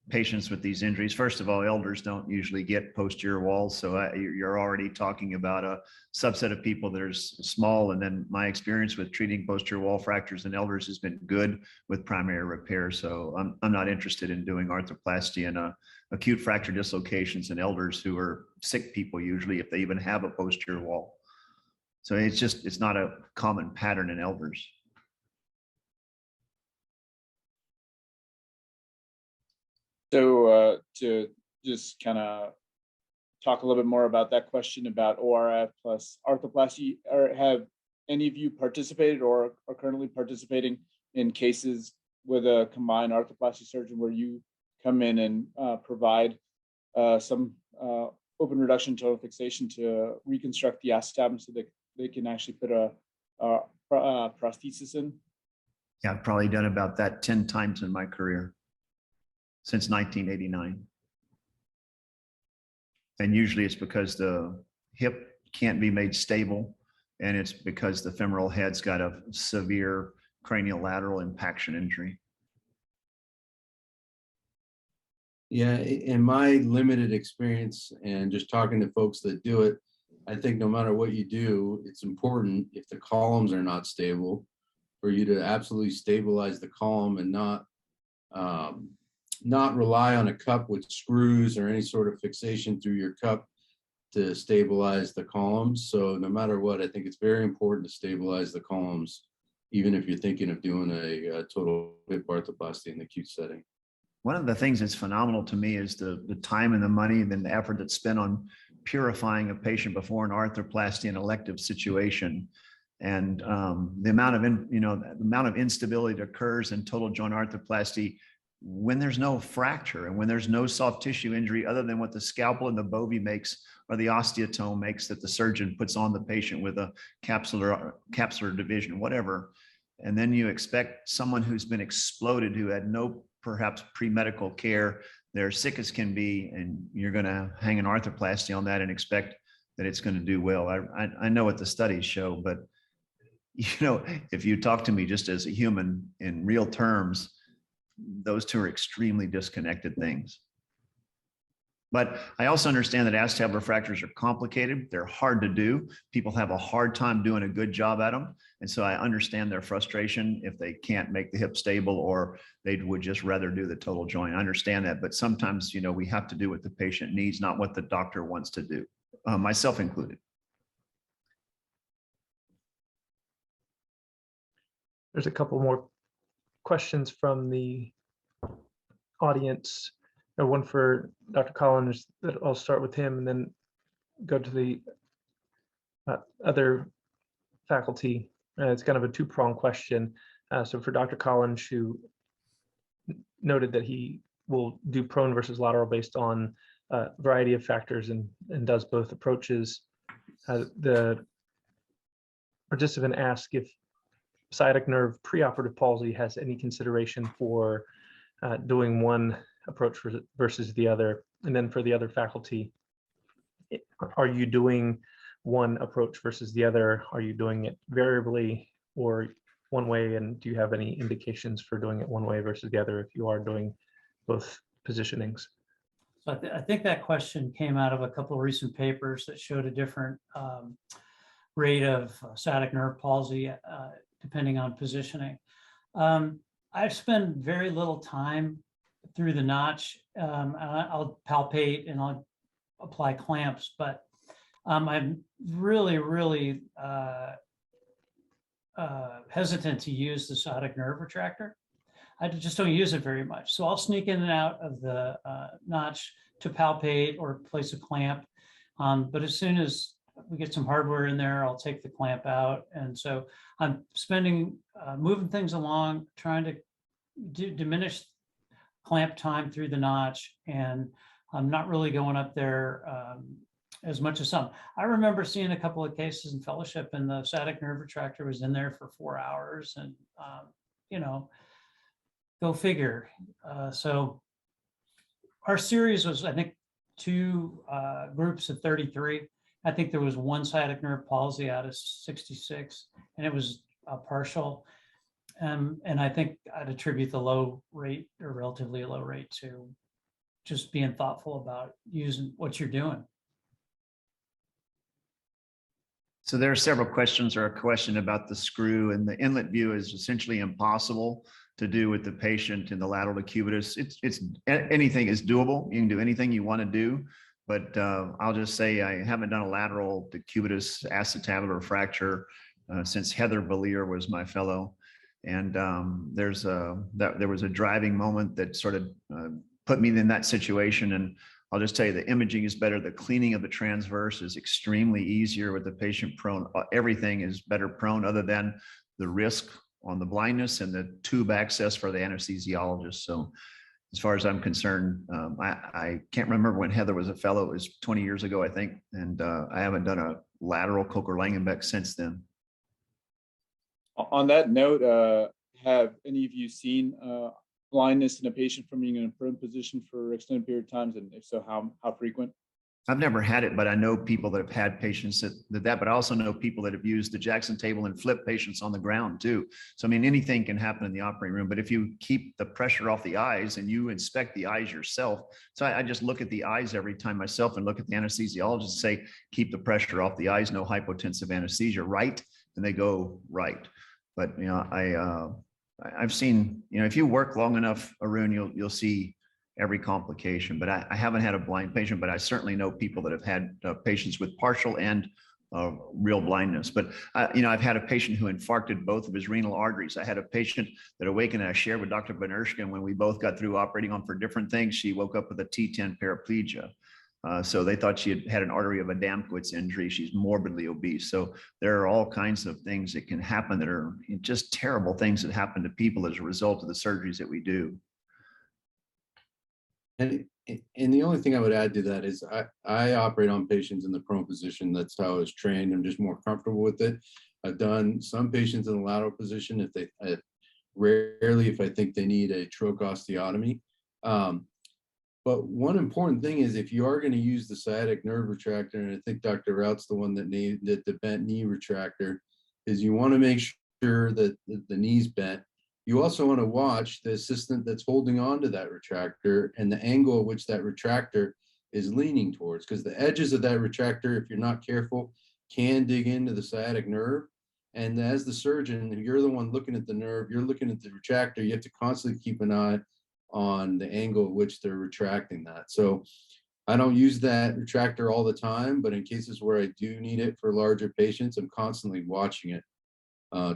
patients with these injuries. First of all, elders don't usually get posterior walls. So you're already talking about a subset of people that are small. And then my experience with treating posterior wall fractures in elders has been good with primary repair. So I'm not interested in doing arthroplasty and acute fracture dislocations in elders who are sick people, usually, if they even have a posterior wall. So it's not a common pattern in elders. So to just kind of talk a little bit more about that question about ORF plus arthroplasty, or have any of you participated or are currently participating in cases with a combined arthroplasty surgeon where you come in and provide some open reduction total fixation to reconstruct the acetabulum so that they can actually put a prosthesis in? Yeah, I've probably done about that 10 times in my career since 1989. And usually it's because the hip can't be made stable, and it's because the femoral head's got a severe cranial lateral impaction injury. Yeah, in my limited experience and just talking to folks that do it, I think no matter what you do, it's important, if the columns are not stable, for you to absolutely stabilize the column and not rely on a cup with screws or any sort of fixation through your cup to stabilize the columns. So no matter what, I think it's very important to stabilize the columns, even if you're thinking of doing a total hip arthroplasty in the acute setting. One of the things that's phenomenal to me is the time and the money and the effort that's spent on purifying a patient before an arthroplasty and elective situation. And the amount of instability that occurs in total joint arthroplasty when there's no fracture and when there's no soft tissue injury other than what the scalpel and the bovie makes or the osteotome makes that the surgeon puts on the patient with a capsular division, whatever. And then you expect someone who's been exploded, who had no perhaps pre-medical care, they're sick as can be, and you're going to hang an arthroplasty on that and expect that it's going to do well. I know what the studies show, but if you talk to me just as a human in real terms, those two are extremely disconnected things. But I also understand that acetabular fractures are complicated. They're hard to do. People have a hard time doing a good job at them. And so I understand their frustration if they can't make the hip stable or they would just rather do the total joint. I understand that. But sometimes, we have to do what the patient needs, not what the doctor wants to do, myself included. There's a couple more questions from the audience. One for Dr. Collins that I'll start with him and then go to the other faculty. It's kind of a two-pronged question. So for Dr. Collins, who noted that he will do prone versus lateral based on a variety of factors and does both approaches, the participant asked if sciatic nerve preoperative palsy has any consideration for doing one approach versus the other. And then for the other faculty, are you doing one approach versus the other? Are you doing it variably or one way? And do you have any indications for doing it one way versus the other if you are doing both positionings? So I think that question came out of a couple of recent papers that showed a different rate of sciatic nerve palsy depending on positioning. I've spent very little time through the notch. I'll palpate and I'll apply clamps, but I'm really hesitant to use the sciatic nerve retractor. I just don't use it very much. So I'll sneak in and out of the notch to palpate or place a clamp. But as soon as we get some hardware in there, I'll take the clamp out. And so I'm spending, moving things along, trying to diminish clamp time through the notch. And I'm not really going up there as much as some. I remember seeing a couple of cases in fellowship and the sciatic nerve retractor was in there for 4 hours and, go figure. So our series was, I think, 2 groups of 33. I think there was 1 sciatic nerve palsy out of 66, and it was partial. And I think I'd attribute the low rate or relatively low rate to just being thoughtful about using what you're doing. So there are several questions, or a question about the screw, and the inlet view is essentially impossible to do with the patient in the lateral decubitus. Anything is doable. You can do anything you want to do, but I'll just say I haven't done a lateral decubitus acetabular fracture since Heather Valier was my fellow. And there was a driving moment that sort of put me in that situation. And I'll just tell you, the imaging is better. The cleaning of the transverse is extremely easier with the patient prone. Everything is better prone, other than the risk on the blindness and the tube access for the anesthesiologist. So as far as I'm concerned, I can't remember when Heather was a fellow. It was 20 years ago, I think. And I haven't done a lateral Coker-Langenbeck since then. On that note, have any of you seen blindness in a patient from being in a prone position for extended period of times? And if so, how frequent? I've never had it, but I know people that have had patients that, but I also know people that have used the Jackson table and flip patients on the ground too. So, I mean, anything can happen in the operating room, but if you keep the pressure off the eyes and you inspect the eyes yourself. So I just look at the eyes every time myself and look at the anesthesiologist and say, keep the pressure off the eyes, no hypotensive anesthesia, right? And they go right. But, you know, I've seen, you know, if you work long enough, Arun, you'll see every complication. But I haven't had a blind patient, but I certainly know people that have had patients with partial and real blindness. But you know, I've had a patient who infarcted both of his renal arteries. I had a patient that awakened, and I shared with Dr. Benershkin when we both got through operating on for different things. She woke up with a T10 paraplegia. So they thought she had an artery of Adamkiewicz injury. She's morbidly obese. So there are all kinds of things that can happen that are just terrible things that happen to people as a result of the surgeries that we do. And the only thing I would add to that is I operate on patients in the prone position. That's how I was trained. I'm just more comfortable with it. I've done some patients in the lateral position if they rarely if I think they need a troch osteotomy. But one important thing is if you are going to use the sciatic nerve retractor, and I think Dr. Rout's the one that named it the bent knee retractor, is you want to make sure that the knee's bent. You also want to watch the assistant that's holding on to that retractor and the angle at which that retractor is leaning towards, because the edges of that retractor, if you're not careful, can dig into the sciatic nerve. And as the surgeon, you're the one looking at the nerve, you're looking at the retractor, you have to constantly keep an eye on the angle at which they're retracting that. So I don't use that retractor all the time, but in cases where I do need it for larger patients, I'm constantly watching it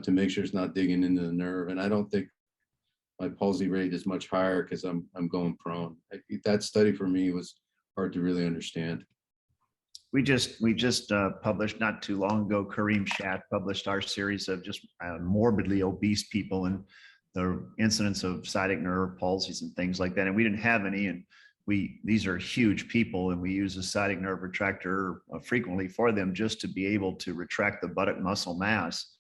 to make sure it's not digging into the nerve. And I don't think my palsy rate is much higher because I'm going prone. That study for me was hard to really understand. We just published not too long ago, Kareem Shat published our series of just morbidly obese people and the incidence of sciatic nerve palsies and things like that. And we didn't have any, and these are huge people, and we use a sciatic nerve retractor frequently for them just to be able to retract the buttock muscle mass.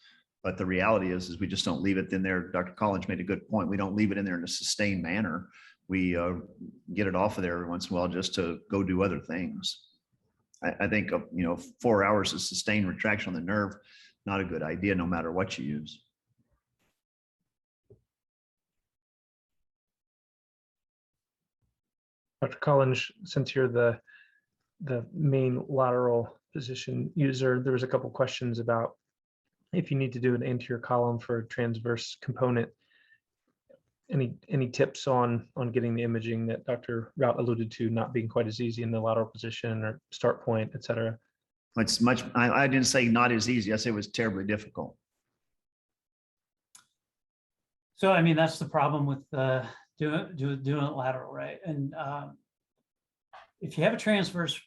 But the reality is we just don't leave it in there. Dr. Collins made a good point. We don't leave it in there in a sustained manner. We get it off of there every once in a while just to go do other things. I think, you know, 4 hours of sustained retraction on the nerve, not a good idea, no matter what you use. Dr. Collins, since you're the main lateral position user, there was a couple questions about if you need to do an anterior column for a transverse component. Any tips on getting the imaging that Dr. Rout alluded to not being quite as easy in the lateral position or start point, et cetera? It's much, I didn't say not as easy. I said it was terribly difficult. So, I mean, that's the problem with doing it lateral, right? And if you have a transverse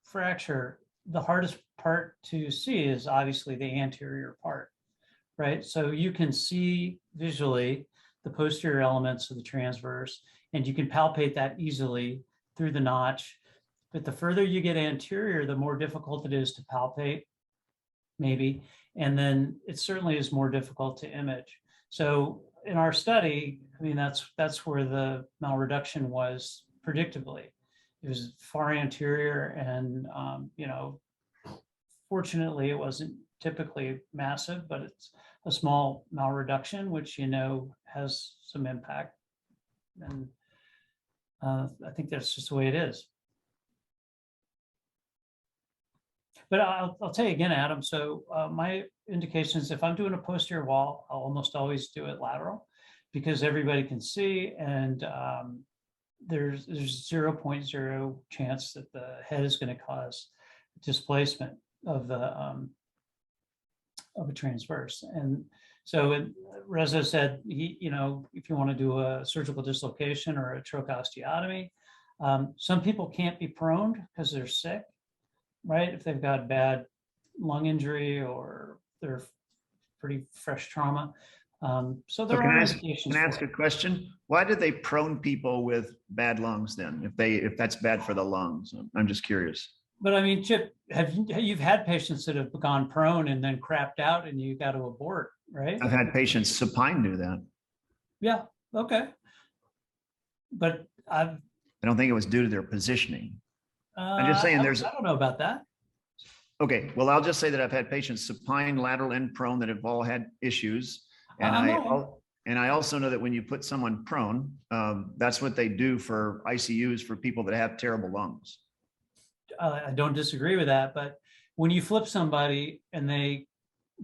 fracture, the hardest part to see is obviously the anterior part, right? So you can see visually the posterior elements of the transverse, and you can palpate that easily through the notch. But the further you get anterior, the more difficult it is to palpate, maybe. And then it certainly is more difficult to image. So in our study, I mean, that's where the malreduction was predictably. It was far anterior, and you know, fortunately, it wasn't typically massive, but it's a small malreduction, which, you know, has some impact. And I think that's just the way it is. But I'll tell you again, Adam, so my indication is if I'm doing a posterior wall, I'll almost always do it lateral because everybody can see, and there's 0.0 chance that the head is going to cause displacement of a transverse. And so Reza said, if you want to do a surgical dislocation or a trochosteotomy, some people can't be prone because they're sick, right? If they've got bad lung injury or they're pretty fresh trauma. So there are indications. Can I ask a question? Why do they prone people with bad lungs then, if that's bad for the lungs? I'm just curious. But I mean, Chip, you've had patients that have gone prone and then crapped out and you got to abort, right? I've had patients supine do that. Yeah, okay. But I don't think it was due to their positioning. I'm just saying I don't know about that. Okay, well, I'll just say that I've had patients supine, lateral, and prone that have all had issues. And I also know that when you put someone prone, that's what they do for ICUs for people that have terrible lungs. I don't disagree with that, but when you flip somebody and they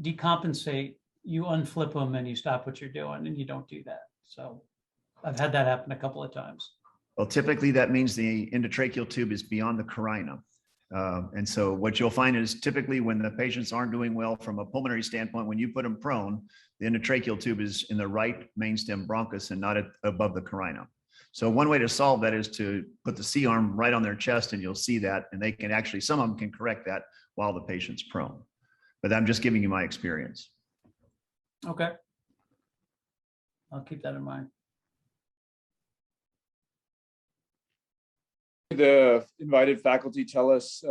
decompensate, you unflip them and you stop what you're doing, and you don't do that. So I've had that happen a couple of times. Well, typically that means the endotracheal tube is beyond the carina. And so what you'll find is typically when the patients aren't doing well from a pulmonary standpoint, when you put them prone, the endotracheal tube is in the right mainstem bronchus and not above the carina. So one way to solve that is to put the C-arm right on their chest, and you'll see that, and they can actually, some of them can correct that while the patient's prone. But I'm just giving you my experience. Okay. I'll keep that in mind. The invited faculty tell us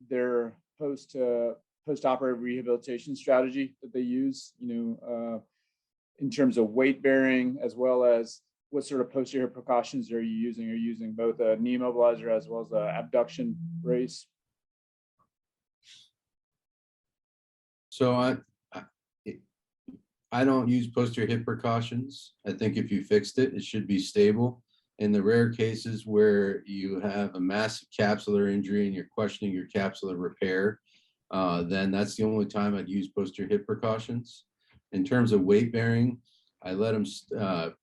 their postoperative rehabilitation strategy that they use, in terms of weight bearing, as well as what sort of posterior precautions are you using? Are you using both a knee immobilizer as well as an abduction brace? So I don't use posterior hip precautions. I think if you fixed it, it should be stable. In the rare cases where you have a massive capsular injury and you're questioning your capsular repair, then that's the only time I'd use posterior hip precautions. In terms of weight bearing, I let them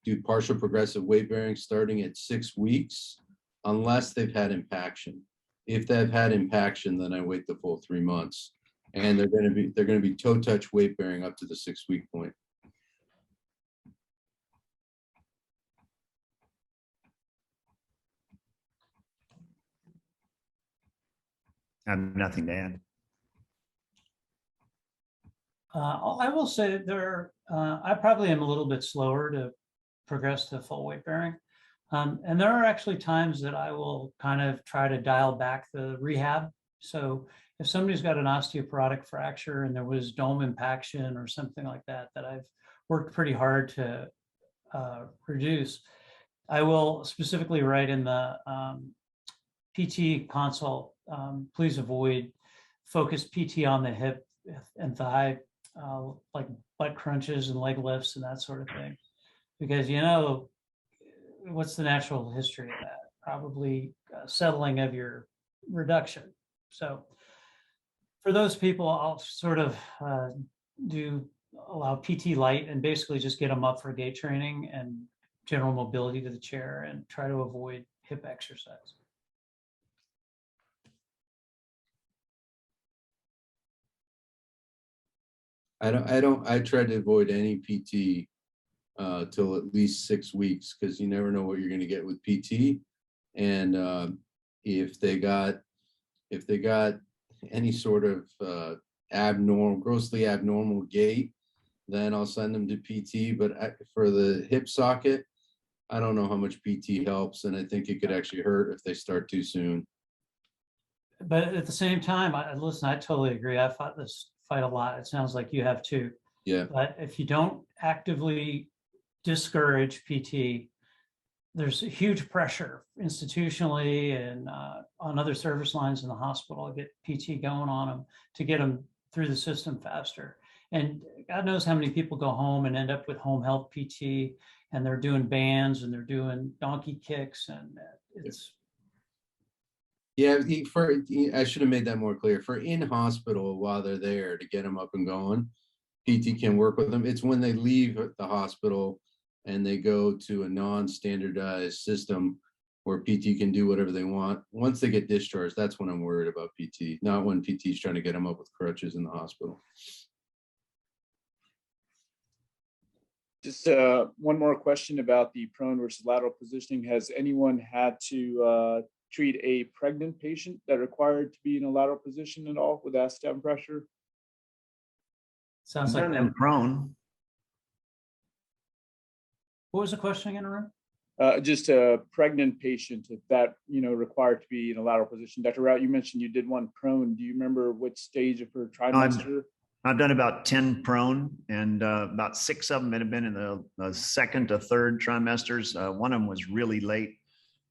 do partial progressive weight bearing starting at 6 weeks, unless they've had impaction. If they've had impaction, then I wait the full 3 months, and they're going to be toe touch weight bearing up to the 6 week point. I have nothing to add. I will say I probably am a little bit slower to progress to full weight bearing. And there are actually times that I will kind of try to dial back the rehab. So if somebody's got an osteoporotic fracture and there was dome impaction or something like that, that I've worked pretty hard to reduce, I will specifically write in the PT consult, please avoid focused PT on the hip and thigh, like butt crunches and leg lifts and that sort of thing. Because, what's the natural history of that? Probably settling of your reduction. So for those people, I'll sort of allow PT light and basically just get them up for gait training and general mobility to the chair and try to avoid hip exercise. I try to avoid any PT till at least 6 weeks, because you never know what you're going to get with PT. And if they got any sort of grossly abnormal gait, then I'll send them to PT. But for the hip socket, I don't know how much PT helps, and I think it could actually hurt if they start too soon. But at the same time, listen, I totally agree. I fought this fight a lot. It sounds like you have too. Yeah. But if you don't actively discourage PT, there's a huge pressure institutionally and on other service lines in the hospital to get PT going on them, to get them through the system faster. And God knows how many people go home and end up with home health PT, and they're doing bands and they're doing donkey kicks, and it's. Yeah, I should have made that more clear. For in hospital while they're there to get them up and going, PT can work with them. It's when they leave the hospital and they go to a non-standardized system where PT can do whatever they want. Once they get discharged, that's when I'm worried about PT, not when PT is trying to get them up with crutches in the hospital. Just one more question about the prone versus lateral positioning. Has anyone had to treat a pregnant patient that required to be in a lateral position at all with acetabulum fracture? Sounds like Done them prone. What was the question again, Arun? Just a pregnant patient if that required to be in a lateral position. Dr. Rout, you mentioned you did one prone. Do you remember what stage of her trimester? I've done about 10 prone, and about 6 of them had been in the second to third trimesters. One of them was really late.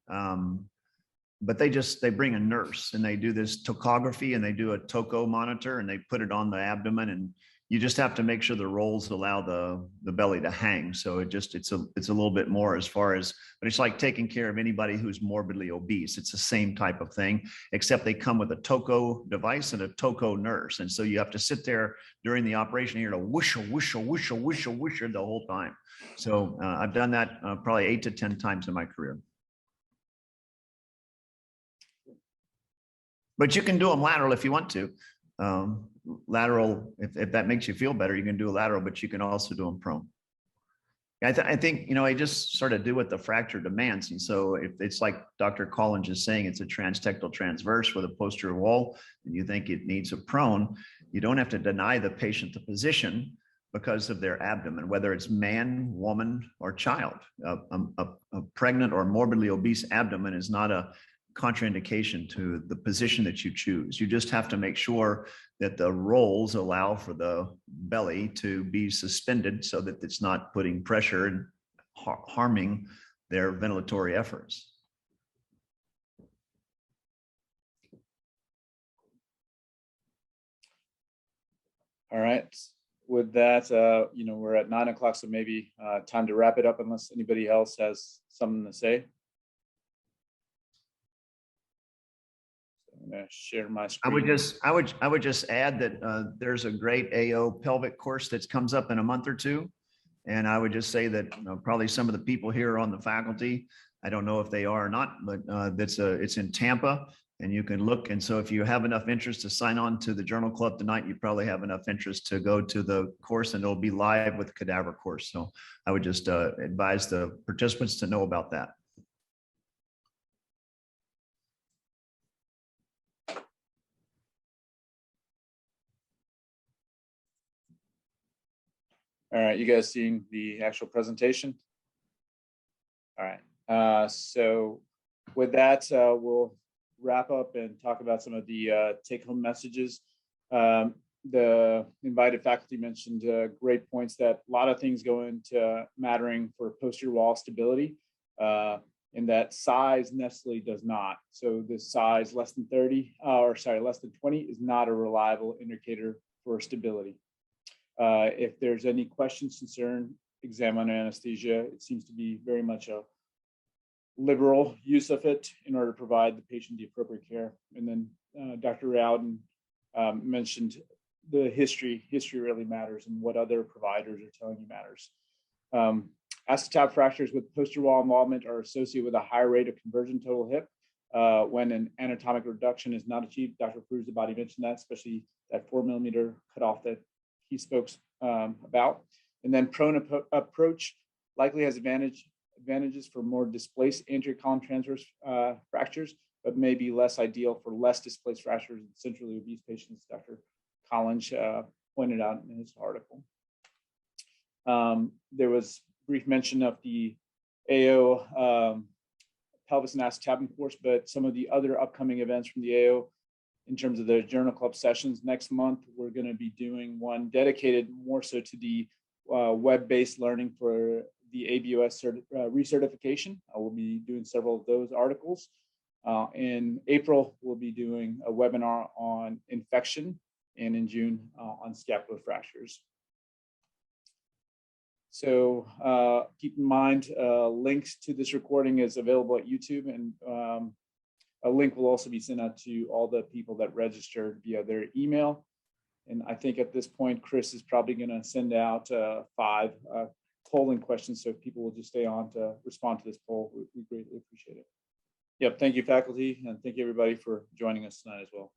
But they bring a nurse and they do this tocography and they do a toco monitor and they put it on the abdomen, and you just have to make sure the rolls allow the belly to hang. So it's a little bit more as far as, but it's like taking care of anybody who's morbidly obese. It's the same type of thing, except they come with a toco device and a toco nurse. And so you have to sit there during the operation here to whistle, whistle, whistle, whistle, whistle the whole time. So I've done that probably 8 to 10 times in my career. But you can do them lateral if you want to. Lateral, if that makes you feel better, you can do a lateral, but you can also do them prone. I think, I just sort of do what the fracture demands. And so if it's like Dr. Collins is saying, it's a transtectal transverse with a posterior wall, and you think it needs a prone, you don't have to deny the patient the position because of their abdomen, whether it's man, woman, or child. A pregnant or morbidly obese abdomen is not a contraindication to the position that you choose. You just have to make sure that the rolls allow for the belly to be suspended so that it's not putting pressure and harming their ventilatory efforts. All right. With that, we're at 9 o'clock, so maybe time to wrap it up unless anybody else has something to say. I'm going to share my screen. I would just add that there's a great AO pelvic course that comes up in a month or two. And I would just say that probably some of the people here on the faculty, I don't know if they are or not, but it's in Tampa and you can look. And so if you have enough interest to sign on to the Journal Club tonight, you probably have enough interest to go to the course, and it'll be live with the cadaver course. So I would just advise the participants to know about that. All right, you guys seeing the actual presentation? All right, so with that, we'll wrap up and talk about some of the take-home messages. The invited faculty mentioned great points that a lot of things go into mattering for posterior wall stability, and that size necessarily does not. So the size less than 20 is not a reliable indicator for stability. If there's any questions, concern, exam under anesthesia, it seems to be very much a liberal use of it in order to provide the patient the appropriate care. And then Dr. Rowden mentioned the history. History really matters, and what other providers are telling you matters. Acetabulum fractures with posterior wall involvement are associated with a higher rate of conversion total hip when an anatomic reduction is not achieved. Dr. Perez Abadi mentioned that, especially that 4 millimeter cutoff that he spoke about. And then prone approach likely has advantages for more displaced anterior column transverse fractures, but may be less ideal for less displaced fractures in centrally obese patients, Dr. Collins pointed out in his article. There was brief mention of the AO pelvis and acetabulum course, but some of the other upcoming events from the AO in terms of the Journal Club sessions. Next month, we're going to be doing one dedicated more so to the web-based learning for the ABOS recertification. We'll be doing several of those articles. In April, we'll be doing a webinar on infection, and in June on scapular fractures. So keep in mind, links to this recording is available at YouTube, and a link will also be sent out to all the people that registered via their email. And I think at this point, Chris is probably going to send out 5 polling questions. So if people will just stay on to respond to this poll, we greatly appreciate it. Yep. Thank you, faculty. And thank you, everybody, for joining us tonight as well.